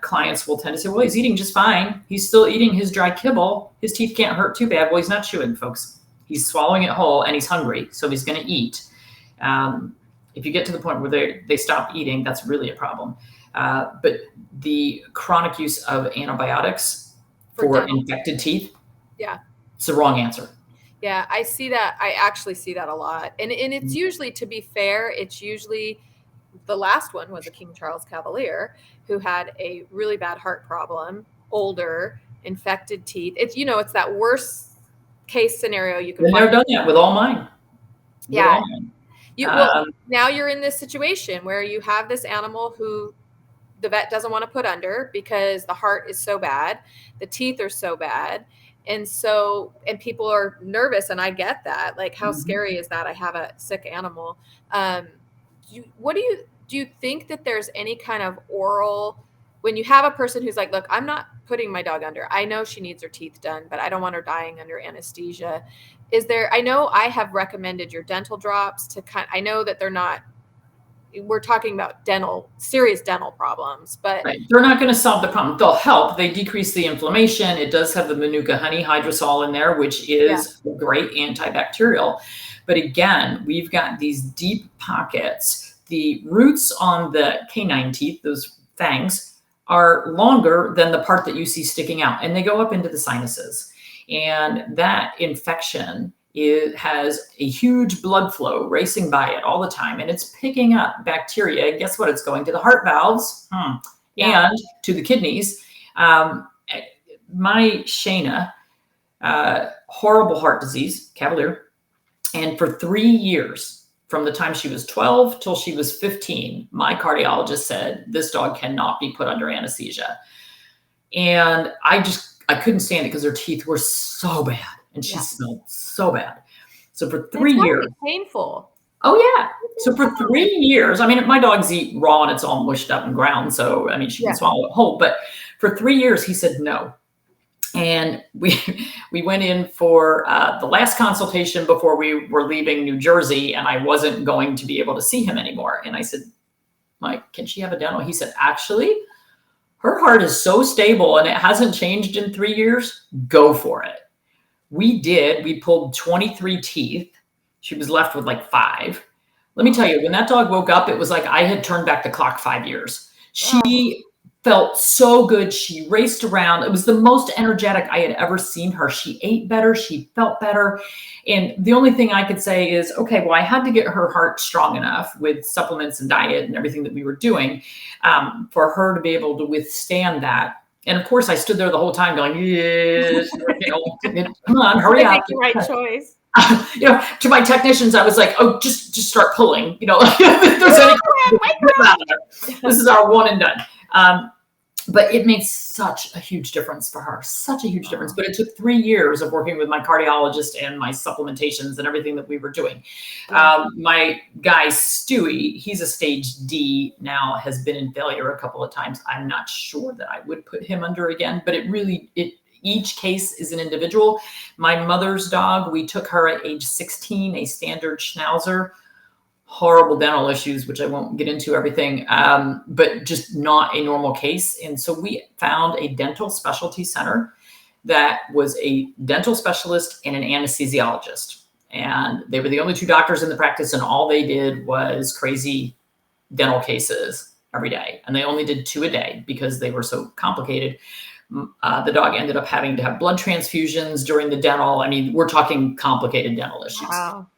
clients will tend to say, well, he's eating just fine. He's still eating his dry kibble. His teeth can't hurt too bad. Well, he's not chewing, folks. He's swallowing it whole and he's hungry. So he's going to eat. If you get to the point where they stop eating, that's really a problem. But the chronic use of antibiotics for infected teeth, it's the wrong answer. Yeah, I see that. I actually see that a lot. And it's usually, to be fair, it's usually the last one was a King Charles Cavalier who had a really bad heart problem, older, infected teeth. It's, it's that worst case scenario you can Been there, find. done that with all mine. With Yeah. all mine. Well, now you're in this situation where you have this animal who the vet doesn't want to put under because the heart is so bad, the teeth are so bad. And people are nervous, and I get that. Like, how scary is that? I have a sick animal. Do you think that there's any kind of oral, when you have a person who's like, look, I'm not putting my dog under. I know she needs her teeth done, but I don't want her dying under anesthesia. I know I have recommended your dental drops I know that they're not, we're talking about serious dental problems, but right. They're not going to solve the problem. They'll help. They decrease the inflammation. It does have the Manuka honey hydrosol in there, which is a great antibacterial. But again, we've got these deep pockets. The roots on the canine teeth, those fangs, are longer than the part that you see sticking out, and they go up into the sinuses. And that infection has a huge blood flow racing by it all the time, and it's picking up bacteria. Guess what? It's going to the heart valves and to the kidneys. My Shayna, horrible heart disease, Cavalier, and for 3 years, from the time she was 12 till she was 15, my cardiologist said, this dog cannot be put under anesthesia. And I couldn't stand it because her teeth were so bad. And she smelled so bad. So for 3 years. It's painful. Oh, yeah. So for 3 years, I mean, my dogs eat raw and it's all mushed up and ground. So, I mean, she can swallow it whole. But for 3 years, he said no. And we went in for the last consultation before we were leaving New Jersey, and I wasn't going to be able to see him anymore. And I said, Mike, can she have a dental? He said, actually, her heart is so stable and it hasn't changed in 3 years. Go for it. We did. We pulled 23 teeth. She was left with like 5. Let me tell you, when that dog woke up, it was like I had turned back the clock 5 years. She felt so good. She raced around. It was the most energetic I had ever seen her. She ate better. She felt better. And the only thing I could say is, okay, well, I had to get her heart strong enough with supplements and diet and everything that we were doing for her to be able to withstand that. And of course, I stood there the whole time going, yes, come on, hurry up. Make the right choice. To my technicians, I was like, oh, just start pulling, if there's any, this is our one and done. But it made such a huge difference for her, such a huge difference. But it took 3 years of working with my cardiologist and my supplementations and everything that we were doing. My guy, Stewie, he's a stage D now, has been in failure a couple of times. I'm not sure that I would put him under again, but each case is an individual. My mother's dog, we took her at age 16, a standard Schnauzer. Horrible dental issues, which I won't get into everything, but just not a normal case. And so we found a dental specialty center that was a dental specialist and an anesthesiologist. And they were the only 2 doctors in the practice, and all they did was crazy dental cases every day. And they only did 2 a day because they were so complicated. The dog ended up having to have blood transfusions during the dental. I mean, we're talking complicated dental issues. Wow.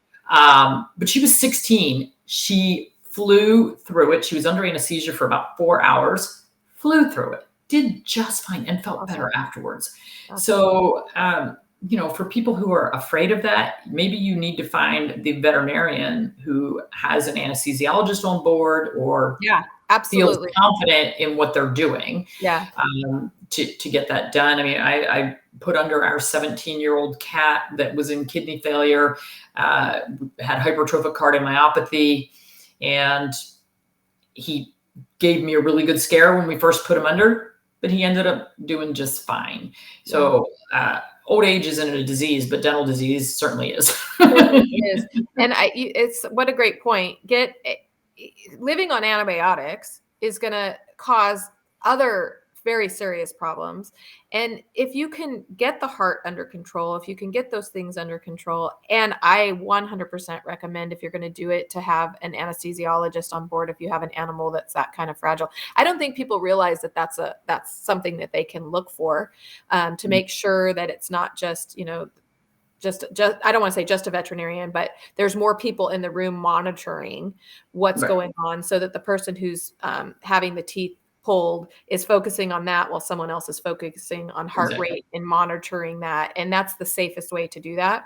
But she was 16. She flew through it. She was under anesthesia for about 4 hours, flew through it, did just fine, and felt better afterwards. So, for people who are afraid of that, maybe you need to find the veterinarian who has an anesthesiologist on board or feels confident in what they're doing to get that done. I mean, I put under our 17-year-old cat that was in kidney failure, had hypertrophic cardiomyopathy, and he gave me a really good scare when we first put him under, but he ended up doing just fine. So old age isn't a disease, but dental disease certainly is. It is. And it's what a great point. Living on antibiotics is going to cause other very serious problems. And if you can get the heart under control, if you can get those things under control, and I 100% recommend, if you're going to do it, to have an anesthesiologist on board if you have an animal that's that kind of fragile. I don't think people realize that that's something that they can look for to make sure that it's not just, just I don't want to say just a veterinarian, but there's more people in the room monitoring what's Right. going on, so that the person who's having the teeth pulled is focusing on that while someone else is focusing on heart Exactly. rate and monitoring that. And that's the safest way to do that.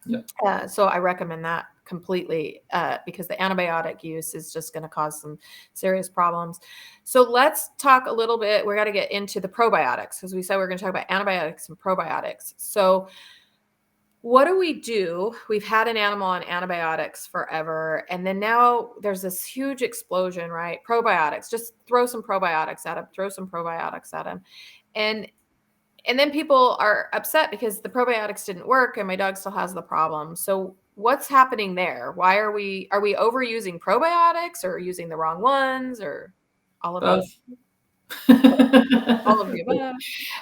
Yep. So I recommend that completely, because the antibiotic use is just going to cause some serious problems. So let's talk a little bit. We got to get into the probiotics, because we said we're going to talk about antibiotics and probiotics. So what do we do? We've had an animal on antibiotics forever, and then now there's this huge explosion, right? Probiotics, just throw some probiotics at them, throw some probiotics at them. And then people are upset because the probiotics didn't work and my dog still has the problem. So what's happening there? Why are we overusing probiotics, or using the wrong ones, or all of the Both. all of the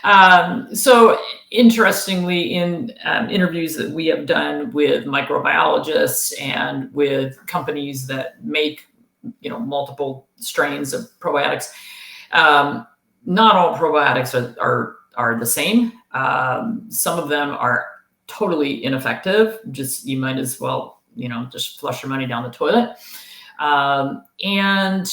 above? So interestingly, in interviews that we have done with microbiologists and with companies that make, multiple strains of probiotics, not all probiotics are the same. Some of them are totally ineffective. Just, you might as well, just flush your money down the toilet. And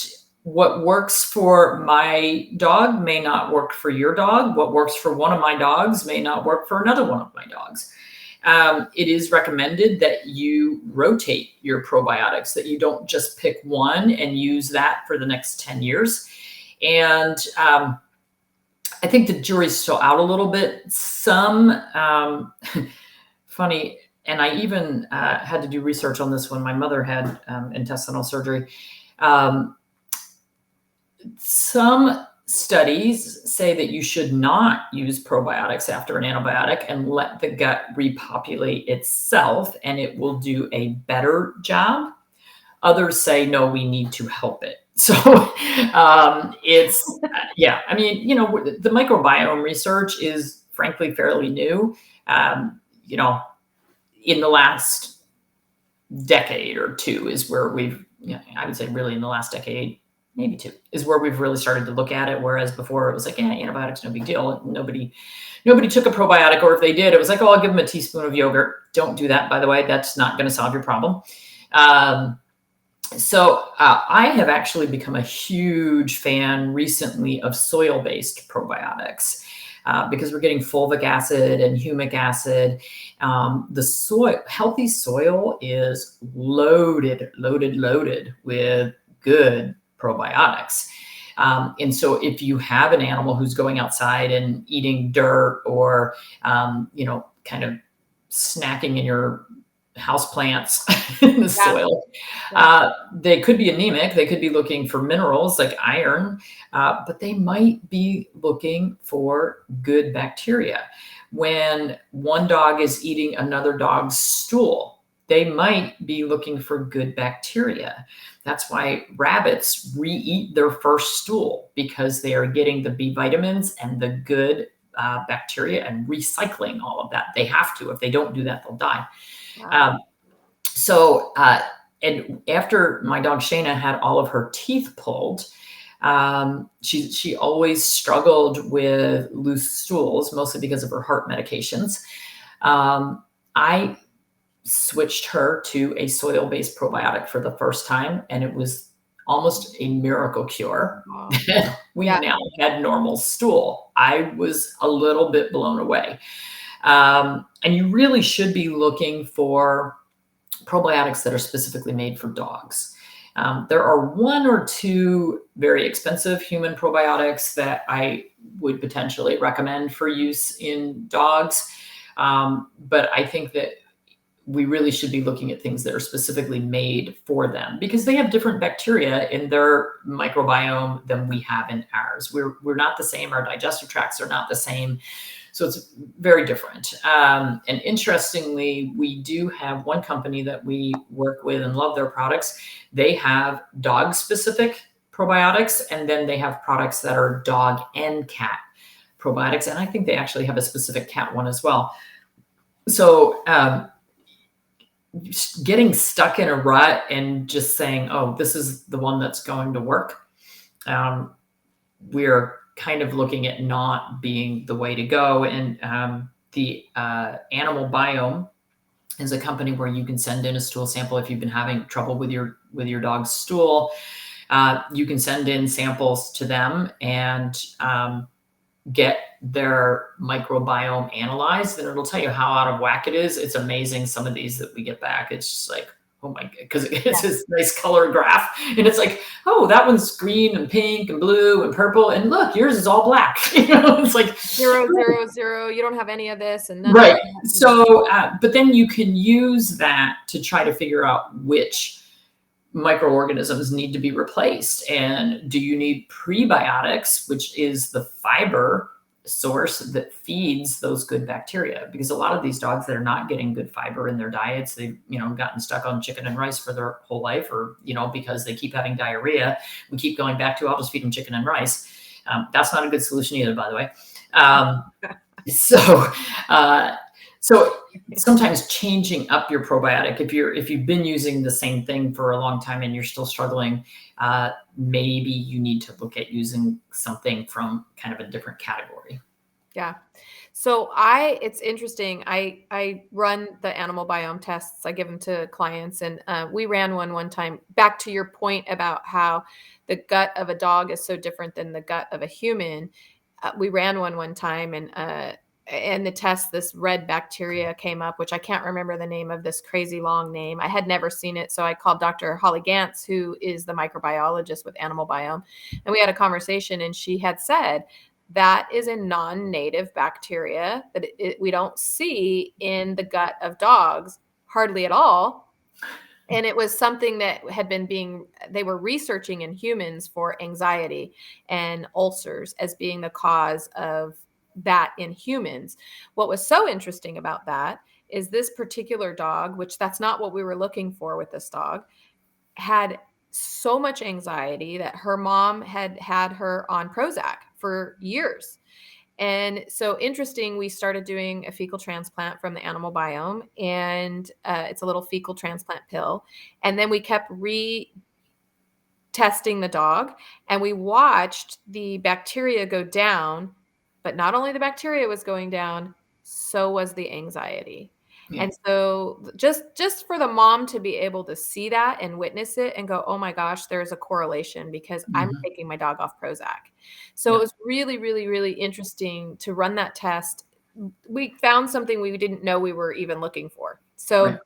what works for my dog may not work for your dog. What works for one of my dogs may not work for another one of my dogs. It is recommended that you rotate your probiotics, that you don't just pick one and use that for the next 10 years. And I think the jury's still out a little bit. Some, funny, and I even had to do research on this when my mother had intestinal surgery. Some studies say that you should not use probiotics after an antibiotic and let the gut repopulate itself, and it will do a better job. Others say, no, we need to help it. So it's, yeah, I mean, the microbiome research is frankly fairly new. In the last decade or two is where we've, I would say really in the last decade, maybe two, is where we've really started to look at it. Whereas before it was like, antibiotics, no big deal. Nobody took a probiotic, or if they did, it was like, oh, I'll give them a teaspoon of yogurt. Don't do that, by the way. That's not going to solve your problem. So I have actually become a huge fan recently of soil-based probiotics, because we're getting fulvic acid and humic acid. The healthy soil is loaded with good probiotics. And so if you have an animal who's going outside and eating dirt, or, kind of snacking in your house plants in the soil, they could be anemic. They could be looking for minerals like iron, but they might be looking for good bacteria. When one dog is eating another dog's stool, they might be looking for good bacteria. That's why rabbits re-eat their first stool, because they are getting the B vitamins and the good bacteria and recycling all of that. They have to. If they don't do that, they'll die. Wow. And after my dog Shayna had all of her teeth pulled, she always struggled with loose stools, mostly because of her heart medications. I switched her to a soil-based probiotic for the first time, and it was almost a miracle cure. Wow. We now had normal stool. I was a little bit blown away. And you really should be looking for probiotics that are specifically made for dogs. There are one or two very expensive human probiotics that I would potentially recommend for use in dogs. But I think that we really should be looking at things that are specifically made for them, because they have different bacteria in their microbiome than we have in ours. We're not the same. Our digestive tracts are not the same. So it's very different. And interestingly, we do have one company that we work with and love their products. They have dog-specific probiotics, and then they have products that are dog and cat probiotics. And I think they actually have a specific cat one as well. So getting stuck in a rut and just saying, oh, this is the one that's going to work, we're kind of looking at not being the way to go. And the animal biome is a company where you can send in a stool sample if you've been having trouble with your dog's stool. You can send in samples to them and get their microbiome analyzed, and it'll tell you how out of whack it is. It's amazing, some of these that we get back. It's just like, oh my God, because it's this nice color graph, and it's like, oh, that one's green and pink and blue and purple, and look, yours is all black. It's like 0, 0, 0. You don't have any of this, and none right. of that. So, but then you can use that to try to figure out which microorganisms need to be replaced. And do you need prebiotics, which is the fiber source that feeds those good bacteria? Because a lot of these dogs that are not getting good fiber in their diets, they've, gotten stuck on chicken and rice for their whole life, or, because they keep having diarrhea, we keep going back to, I'll just feed them chicken and rice. That's not a good solution either, by the way. So sometimes changing up your probiotic, if you've been using the same thing for a long time and you're still struggling, maybe you need to look at using something from kind of a different category. Yeah. So it's interesting. I run the animal biome tests. I give them to clients, and we ran one time. Back to your point about how the gut of a dog is so different than the gut of a human. We ran one time, and the test, this red bacteria came up, which I can't remember the name of, this crazy long name. I had never seen it. So I called Dr. Holly Gantz, who is the microbiologist with Animal Biome. And we had a conversation, and she had said, that is a non-native bacteria that we don't see in the gut of dogs hardly at all. And it was something that had they were researching in humans for anxiety and ulcers as being the cause of that in humans. What was so interesting about that is this particular dog, which that's not what we were looking for with this dog, had so much anxiety that her mom had her on Prozac for years. And so interesting, we started doing a fecal transplant from the Animal Biome, and it's a little fecal transplant pill. And then we kept testing the dog, and we watched the bacteria go down. But not only the bacteria was going down, so was the anxiety. Yeah. And so just for the mom to be able to see that and witness it and go, oh my gosh, there's a correlation because I'm taking my dog off Prozac. So it was really, really, really interesting to run that test. We found something we didn't know we were even looking for. So right.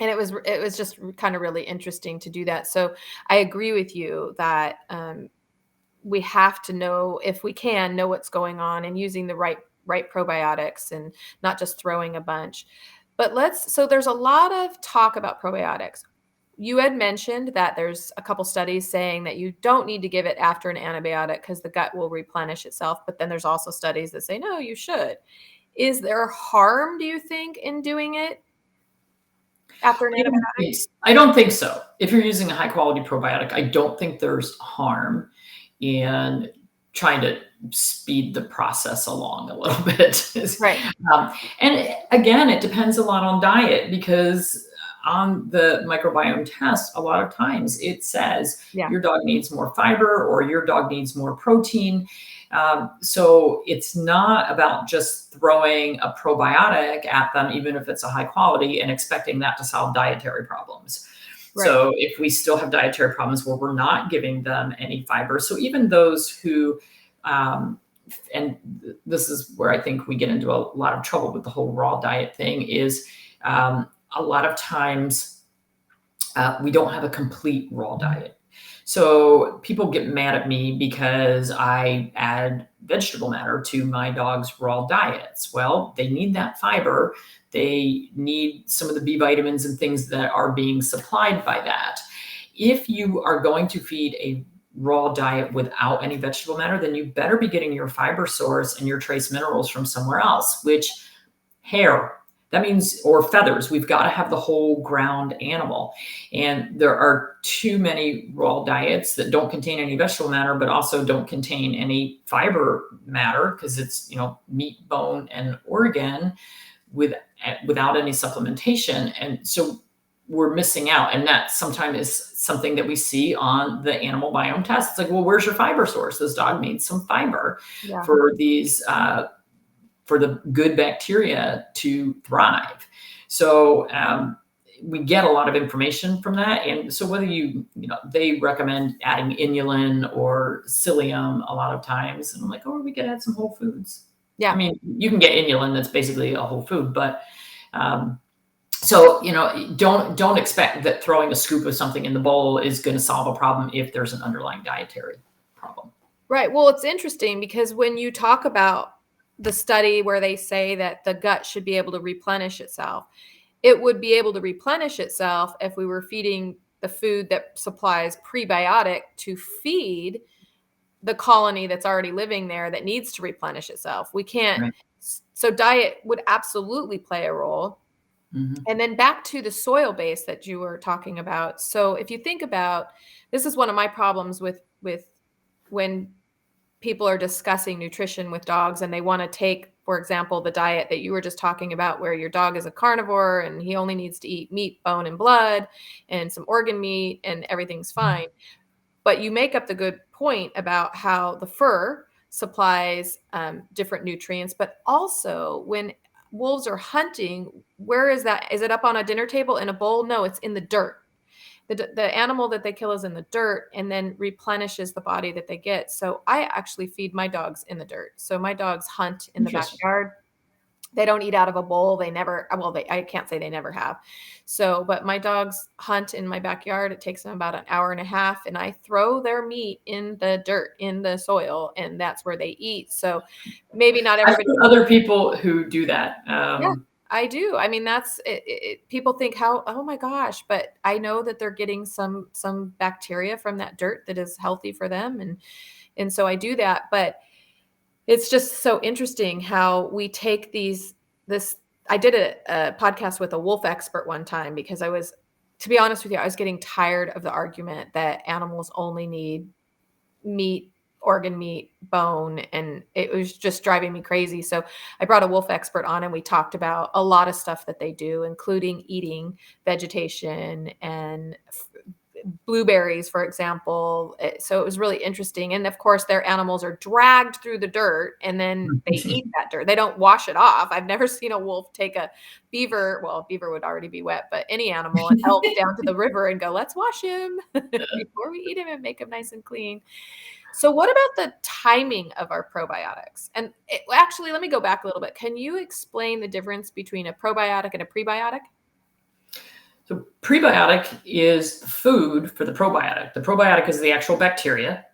And it was just kind of really interesting to do that. So I agree with you that we have to know, if we can, know what's going on and using the right probiotics and not just throwing a bunch. But so there's a lot of talk about probiotics. You had mentioned that there's a couple studies saying that you don't need to give it after an antibiotic because the gut will replenish itself. But then there's also studies that say, no, you should. Is there harm, do you think, in doing it after an antibiotic? I don't think so. If you're using a high quality probiotic, I don't think there's harm in trying to speed the process along a little bit. Right. And again, it depends a lot on diet, because on the microbiome test, a lot of times it says your dog needs more fiber or your dog needs more protein. So it's not about just throwing a probiotic at them, even if it's a high quality, and expecting that to solve dietary problems. Right. So if we still have dietary problems where we're not giving them any fiber, so even those who, and this is where I think we get into a lot of trouble with the whole raw diet thing, is a lot of times we don't have a complete raw diet. So people get mad at me because I add vegetable matter to my dog's raw diets. Well, they need that fiber. They need some of the B vitamins and things that are being supplied by that. If you are going to feed a raw diet without any vegetable matter, then you better be getting your fiber source and your trace minerals from somewhere else, which hair. That means, or feathers. We've got to have the whole ground animal. And there are too many raw diets that don't contain any vegetable matter, but also don't contain any fiber matter, because it's, meat, bone, and organ without any supplementation. And so we're missing out. And that sometimes is something that we see on the animal biome test. It's like, well, where's your fiber source? This dog needs some fiber for these, for the good bacteria to thrive. So we get a lot of information from that. And so whether they recommend adding inulin or psyllium a lot of times. And I'm like, oh, we could add some whole foods. Yeah. I mean, you can get inulin, that's basically a whole food, but so, don't expect that throwing a scoop of something in the bowl is going to solve a problem if there's an underlying dietary problem. Right. Well, it's interesting because when you talk about the study where they say that the gut should be able to replenish itself, it would be able to replenish itself if we were feeding the food that supplies prebiotic to feed the colony that's already living there that needs to replenish itself. We can't. Right. So diet would absolutely play a role. Mm-hmm. And then back to the soil base that you were talking about. So if you think about, this is one of my problems with when people are discussing nutrition with dogs and they want to take, for example, the diet that you were just talking about, where your dog is a carnivore and he only needs to eat meat, bone, and blood and some organ meat and everything's fine. But you make up the good point about how the fur supplies different nutrients, but also when wolves are hunting, where is that? Is it up on a dinner table in a bowl? No, it's in the dirt. The animal that they kill is in the dirt and then replenishes the body that they get. So I actually feed my dogs in the dirt. So my dogs hunt in the backyard. They don't eat out of a bowl. They never, well, I can't say they never have. So, but my dogs hunt in my backyard. It takes them about an hour and a half and I throw their meat in the dirt, in the soil, and that's where they eat. So maybe not everybody. Other people who do that. Yeah. I do. I mean, that's it. People think oh my gosh, but I know that they're getting some bacteria from that dirt that is healthy for them. And so I do that, but it's just so interesting how we take I did a podcast with a wolf expert one time because to be honest with you, I was getting tired of the argument that animals only need meat, organ meat, bone, and it was just driving me crazy. So I brought a wolf expert on and we talked about a lot of stuff that they do, including eating vegetation and blueberries, for example. So it was really interesting. And of course, their animals are dragged through the dirt and then they eat that dirt. They don't wash it off. I've never seen a wolf take a beaver. Well, beaver would already be wet, but any animal and elk down to the river and go, let's wash him before we eat him and make him nice and clean. So what about the timing of our probiotics? And actually, let me go back a little bit. Can you explain the difference between a probiotic and a prebiotic? So prebiotic is the food for the probiotic. The probiotic is the actual bacteria,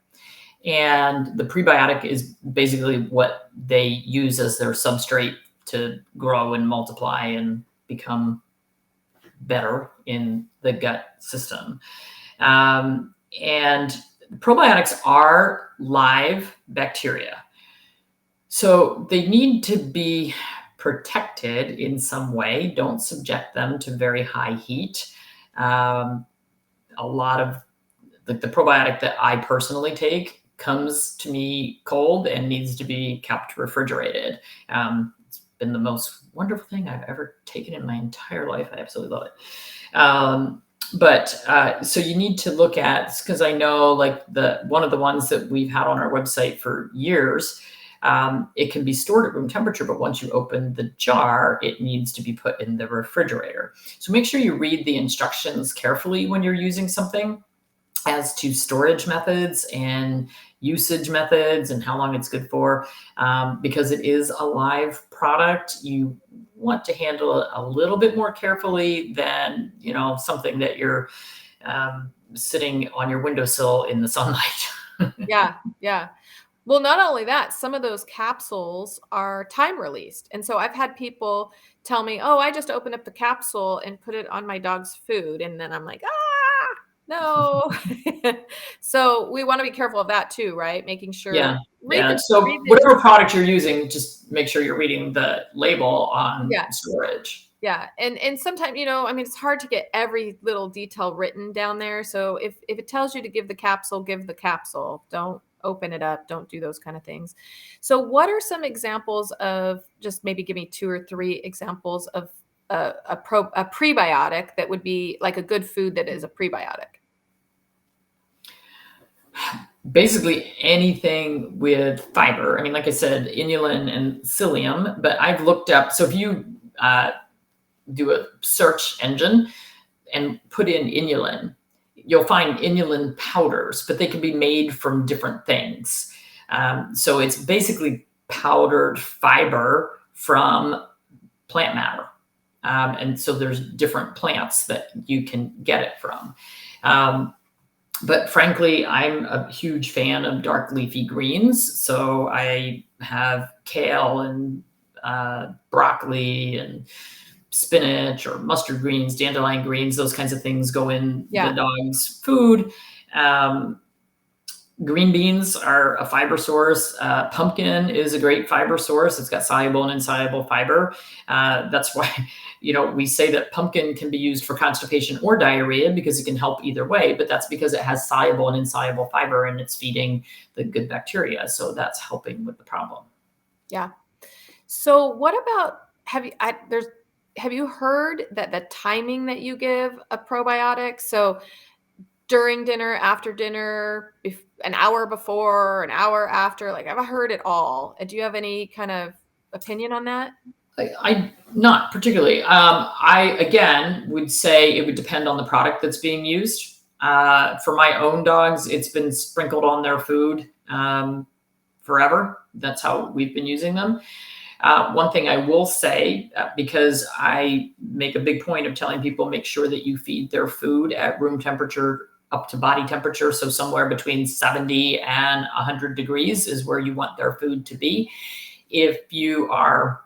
and the prebiotic is basically what they use as their substrate to grow and multiply and become better in the gut system. And probiotics are live bacteria. So they need to be protected in some way. Don't subject them to very high heat. A lot of the probiotic that I personally take comes to me cold and needs to be kept refrigerated. It's been the most wonderful thing I've ever taken in my entire life. I absolutely love it. But so you need to look at, because I know like one of the ones that we've had on our website for years, it can be stored at room temperature, but once you open the jar, it needs to be put in the refrigerator. So make sure you read the instructions carefully when you're using something as to storage methods and usage methods and how long it's good for, because it is a live product. You want to handle it a little bit more carefully than, something that you're sitting on your windowsill in the sunlight. Yeah. Well, not only that, some of those capsules are time released. And so I've had people tell me, oh, I just opened up the capsule and put it on my dog's food. And then I'm like, no. So we want to be careful of that too, right? Making sure. Yeah. So whatever product you're using, just make sure you're reading the label on storage. Yeah. And sometimes, it's hard to get every little detail written down there. So if it tells you to give the capsule, give the capsule. Don't open it up. Don't do those kind of things. So what are some examples of, just maybe give me 2 or 3 examples of a prebiotic that would be like a good food that is a prebiotic? Basically anything with fiber. I mean, like I said, inulin and psyllium, but I've looked up, so if you do a search engine and put in inulin, you'll find inulin powders, but they can be made from different things. So it's basically powdered fiber from plant matter. And so there's different plants that you can get it from. But frankly, I'm a huge fan of dark leafy greens. So I have kale and broccoli and spinach or mustard greens, dandelion greens, those kinds of things go in the dog's food. Green beans are a fiber source. Pumpkin is a great fiber source. It's got soluble and insoluble fiber. That's why, we say that pumpkin can be used for constipation or diarrhea because it can help either way, but that's because it has soluble and insoluble fiber and it's feeding the good bacteria. So that's helping with the problem. Yeah. So what about, have you heard that the timing that you give a probiotic? So during dinner, after dinner, an hour before, an hour after, like I've heard it all. Do you have any kind of opinion on that? I not particularly. I, again, would say it would depend on the product that's being used. For my own dogs, it's been sprinkled on their food forever. That's how we've been using them. One thing I will say, because I make a big point of telling people, make sure that you feed their food at room temperature up to body temperature. So somewhere between 70 and 100 degrees is where you want their food to be. If you are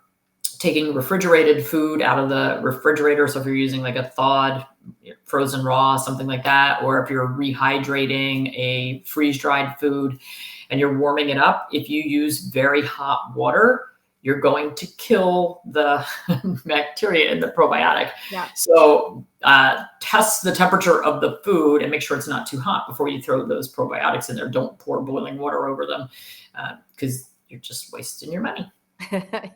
taking refrigerated food out of the refrigerator, so if you're using like a thawed, frozen raw, something like that, or if you're rehydrating a freeze-dried food and you're warming it up, if you use very hot water, you're going to kill the bacteria in the probiotic. Yeah. So test the temperature of the food and make sure it's not too hot before you throw those probiotics in there. Don't pour boiling water over them because you're just wasting your money.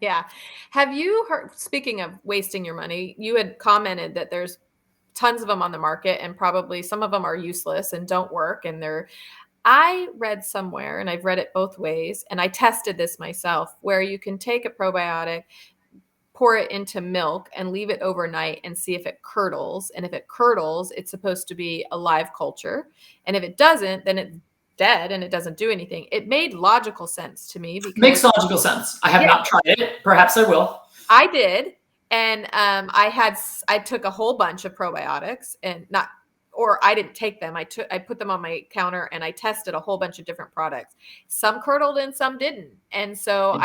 Yeah. Have you heard, speaking of wasting your money, you had commented that there's tons of them on the market and probably some of them are useless and don't work. And I read somewhere, and I've read it both ways, and I tested this myself, where you can take a probiotic, pour it into milk and leave it overnight and see if it curdles. And if it curdles, it's supposed to be a live culture. And if it doesn't, then it's dead and it doesn't do anything. It made logical sense to me. Because makes logical sense. I have not tried it. Perhaps I will. I did. And I took a whole bunch of probiotics and I didn't take them. I put them on my counter and I tested a whole bunch of different products. Some curdled and some didn't. And so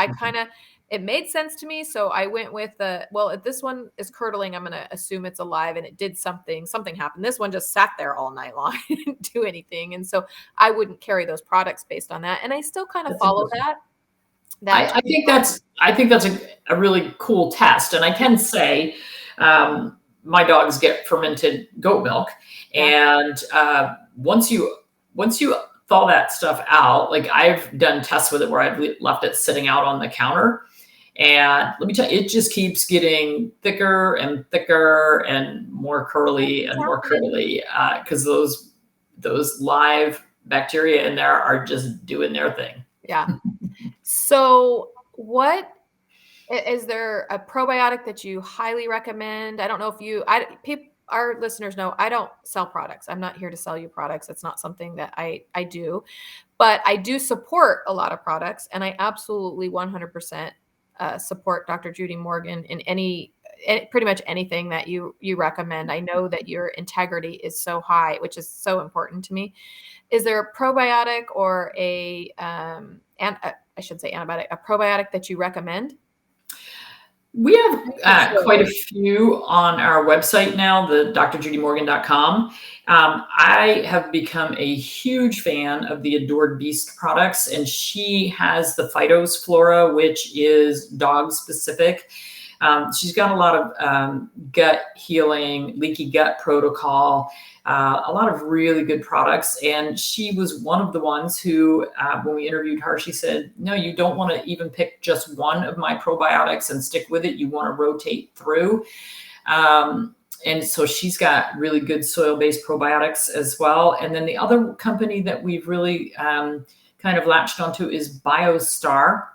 it made sense to me. So I went with if this one is curdling, I'm going to assume it's alive, and it did something happened. This one just sat there all night long, didn't do anything. And so I wouldn't carry those products based on that. And I still kind of follow that. I think that's a really cool test. And I can say, my dogs get fermented goat milk. And once you thaw that stuff out, like I've done tests with it where I've left it sitting out on the counter. And let me tell you, it just keeps getting thicker and thicker and more curly and more curly because those live bacteria in there are just doing their thing. Yeah. So what is there a probiotic that you highly recommend? I don't know if our listeners know I don't sell products. I'm not here to sell you products. It's not something that I do, but I do support a lot of products, and I absolutely 100% support Dr. Judy Morgan in pretty much anything that you recommend. I know that your integrity is so high, which is so important to me. Is there a probiotic or I should say antibiotic, a probiotic that you recommend? We have quite a few on our website now, the drjudymorgan.com. I have become a huge fan of the Adored Beast products, and she has the Phytos Flora, which is dog specific. She's got a lot of gut healing, leaky gut protocol, a lot of really good products. And she was one of the ones who, when we interviewed her, she said, no, you don't want to even pick just one of my probiotics and stick with it. You want to rotate through. And so she's got really good soil-based probiotics as well. And then the other company that we've really kind of latched onto is BioStar.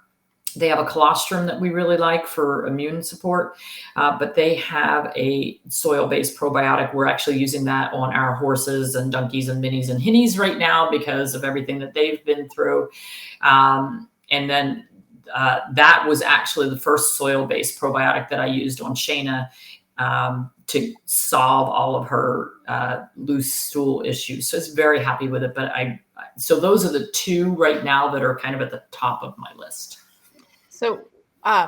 They have a colostrum that we really like for immune support, but they have a soil-based probiotic. We're actually using that on our horses and donkeys and minis and hinnies right now because of everything that they've been through. And then that was actually the first soil-based probiotic that I used on Shayna to solve all of her loose stool issues. So I was very happy with it. So those are the two right now that are kind of at the top of my list. So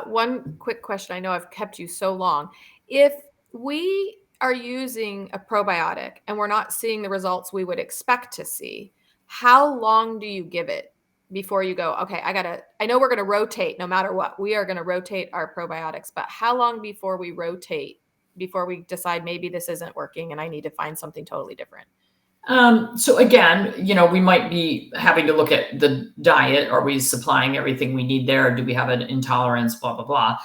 one quick question. I know I've kept you so long. If we are using a probiotic and we're not seeing the results we would expect to see, how long do you give it before you go, okay, I know we're going to rotate no matter what. We are going to rotate our probiotics, but how long before we rotate, before we decide maybe this isn't working and I need to find something totally different? So again, we might be having to look at the diet. Are we supplying everything we need there? Do we have an intolerance, blah, blah, blah.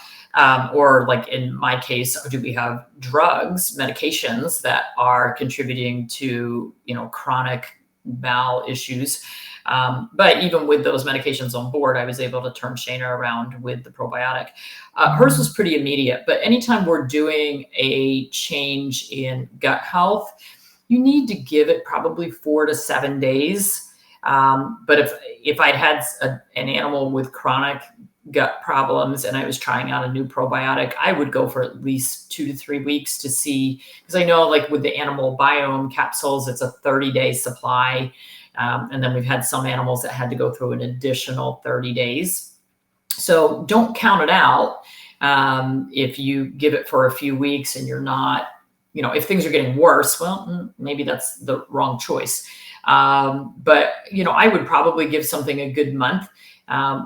Or like in my case, do we have drugs, medications that are contributing to, chronic bowel issues? But even with those medications on board, I was able to turn Shayna around with the probiotic. Hers was pretty immediate, but anytime we're doing a change in gut health, you need to give it probably 4 to 7 days. But if I'd had an animal with chronic gut problems and I was trying out a new probiotic, I would go for at least 2 to 3 weeks to see, because I know like with the animal biome capsules, it's a 30-day supply. And then we've had some animals that had to go through an additional 30 days. So don't count it out. If you give it for a few weeks and you're not, if things are getting worse, well, maybe that's the wrong choice. But, I would probably give something a good month,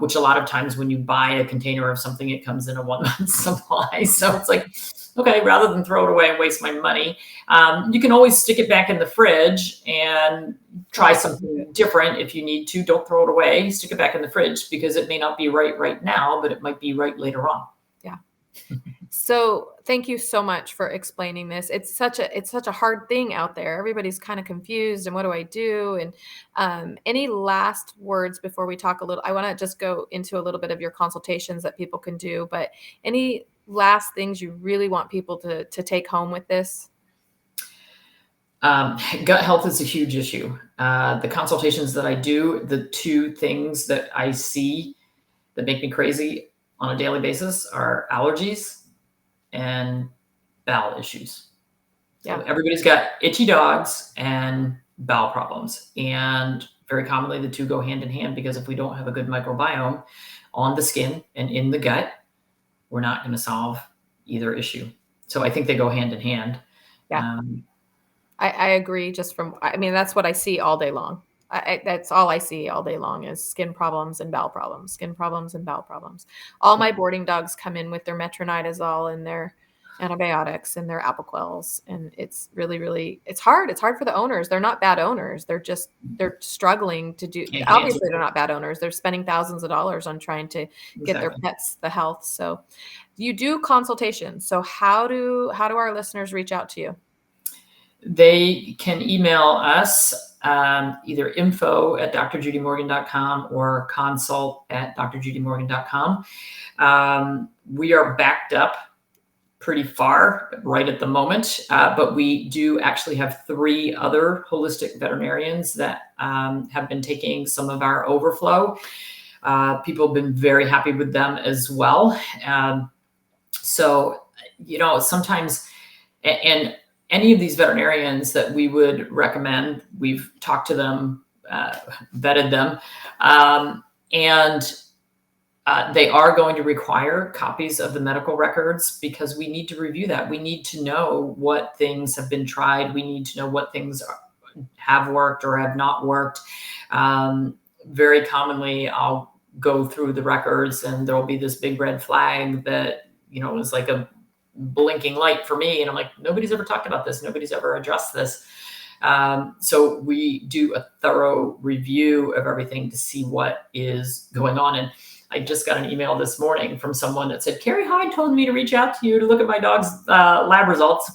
which a lot of times when you buy a container of something, it comes in a 1 month supply. So it's like, okay, rather than throw it away and waste my money, you can always stick it back in the fridge and try something different if you need to. Don't throw it away. Stick it back in the fridge because it may not be right now, but it might be right later on. Yeah. So thank you so much for explaining this. It's such a hard thing out there. Everybody's kind of confused and what do I do? And any last words before we talk a little? I want to just go into a little bit of your consultations that people can do, but any last things you really want people to take home with this? Gut health is a huge issue. The consultations that I do, the two things that I see that make me crazy on a daily basis are allergies and bowel issues. Yeah. So everybody's got itchy dogs and bowel problems. And very commonly the two go hand in hand because if we don't have a good microbiome on the skin and in the gut, we're not going to solve either issue. So I think they go hand in hand. Yeah. I agree that's what I see all day long. That's all I see all day long is skin problems and bowel problems, skin problems and bowel problems. All my boarding dogs come in with their metronidazole and their antibiotics and their Apoquels. And it's really, really, it's hard. It's hard for the owners. They're not bad owners. They're struggling to do, obviously they're not bad owners. They're spending thousands of dollars on trying to get their pets the health. So you do consultations. So how do our listeners reach out to you? They can email us either info@drjudymorgan.com or consult@drjudymorgan.com. We are backed up pretty far right at the moment, but we do actually have 3 other holistic veterinarians that have been taking some of our overflow. People have been very happy with them as well. So, sometimes, and any of these veterinarians that we would recommend, we've talked to them, vetted them, and they are going to require copies of the medical records because we need to review that. We need to know what things have been tried. We need to know what things have worked or have not worked. Very commonly, I'll go through the records and there'll be this big red flag that, is like a blinking light for me. And I'm like, nobody's ever talked about this. Nobody's ever addressed this. So we do a thorough review of everything to see what is going on. And I just got an email this morning from someone that said, Carrie Hyde told me to reach out to you to look at my dog's lab results.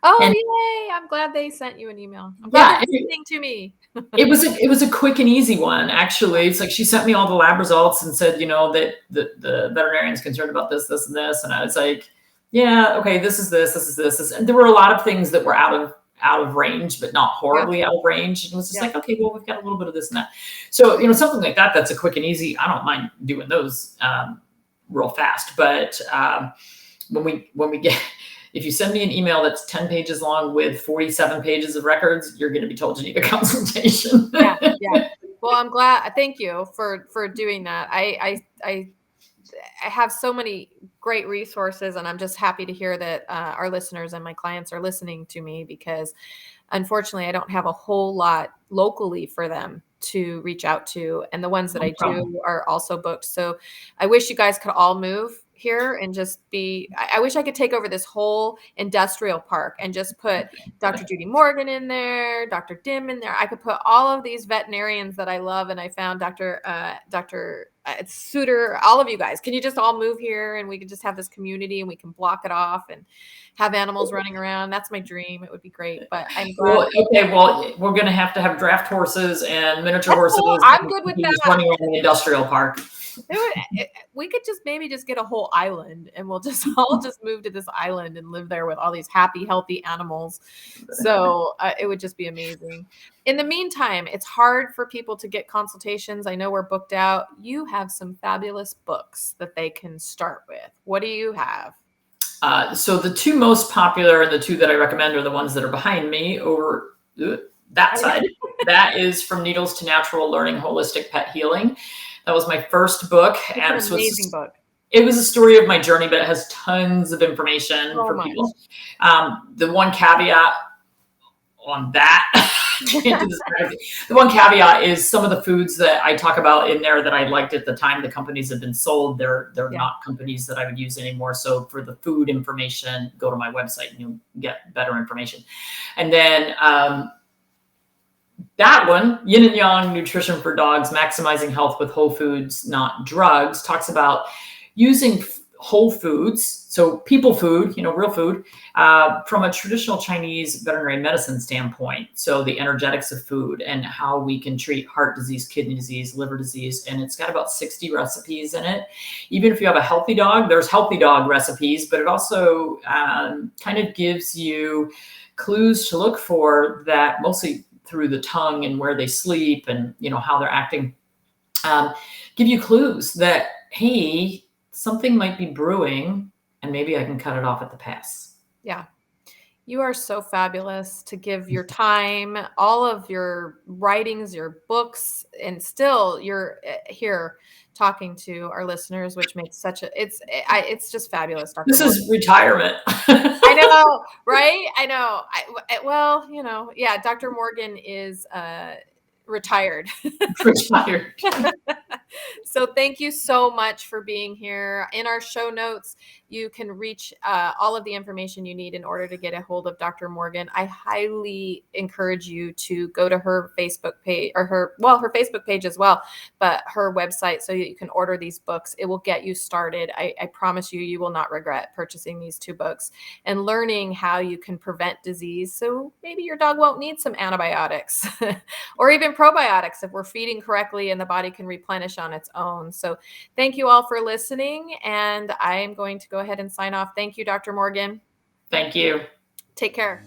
Oh, And yay. I'm glad they sent you an email. I'm glad they're listening to me. it was a quick and easy one, actually. It's like she sent me all the lab results and said, that the veterinarian's concerned about this, this, and this. And I was like, yeah, okay, this is this. And there were a lot of things that were out of range, but not horribly out of range. And it was just like, okay, well, we've got a little bit of this and that. So, something like that, that's a quick and easy. I don't mind doing those real fast. But when we get, if you send me an email that's 10 pages long with 47 pages of records, you're going to be told you need a consultation. Yeah. Well, I'm glad. Thank you for doing that. I have so many great resources, and I'm just happy to hear that our listeners and my clients are listening to me, because unfortunately I don't have a whole lot locally for them to reach out to. And the ones that I do are also booked. So I wish you guys could all move here and just I wish I could take over this whole industrial park and just put Dr. Judy Morgan in there, Dr. Dim in there. I could put all of these veterinarians that I love. And I found Dr. Suter, all of you guys. Can you just all move here and we could just have this community and we can block it off and have animals running around? That's my dream. It would be great. But I'm glad. Well, we're going to have draft horses and miniature horses. Cool. I'm good with that. Running around the industrial park. We could maybe get a whole island, and we'll all just move to this island and live there with all these happy, healthy animals. So it would just be amazing. In the meantime, it's hard for people to get consultations. I know we're booked out. You have some fabulous books that they can start with. What do you have? So the two most popular and the two that I recommend are the ones that are behind me over that side. That is From Needles to Natural: Learning Holistic Pet Healing. That was my first book. And so amazing book. It was a story of my journey, but it has tons of information for people. The one caveat on that, the one caveat is some of the foods that I talk about in there that I liked at the time the companies have been sold. They're not companies that I would use anymore. So for the food information, go to my website and you'll get better information. And then that one, Yin and Yang Nutrition for Dogs, Maximizing Health with Whole Foods, Not Drugs, talks about using whole foods, so people food, real food, from a traditional Chinese veterinary medicine standpoint. So the energetics of food and how we can treat heart disease, kidney disease, liver disease. And it's got about 60 recipes in it. Even if you have a healthy dog, there's healthy dog recipes, but it also kind of gives you clues to look for that, mostly through the tongue and where they sleep and, how they're acting, give you clues that, hey, something might be brewing and maybe I can cut it off at the pass. Yeah. You are so fabulous to give your time, all of your writings, your books, and still you're here talking to our listeners, which makes it's just fabulous. Dr. This is retirement. I know, right? I know. Dr. Morgan is retired. Retired. So thank you so much for being here. In our show notes, you can reach all of the information you need in order to get a hold of Dr. Morgan. I highly encourage you to go to her Facebook page, or her Facebook page as well, but her website, so you can order these books. It will get you started. I promise you will not regret purchasing these two books and learning how you can prevent disease. So maybe your dog won't need some antibiotics or even probiotics if we're feeding correctly and the body can replenish on its own. So thank you all for listening, and I am going to go ahead and sign off. Thank you, Dr. Morgan. Thank you. Take care.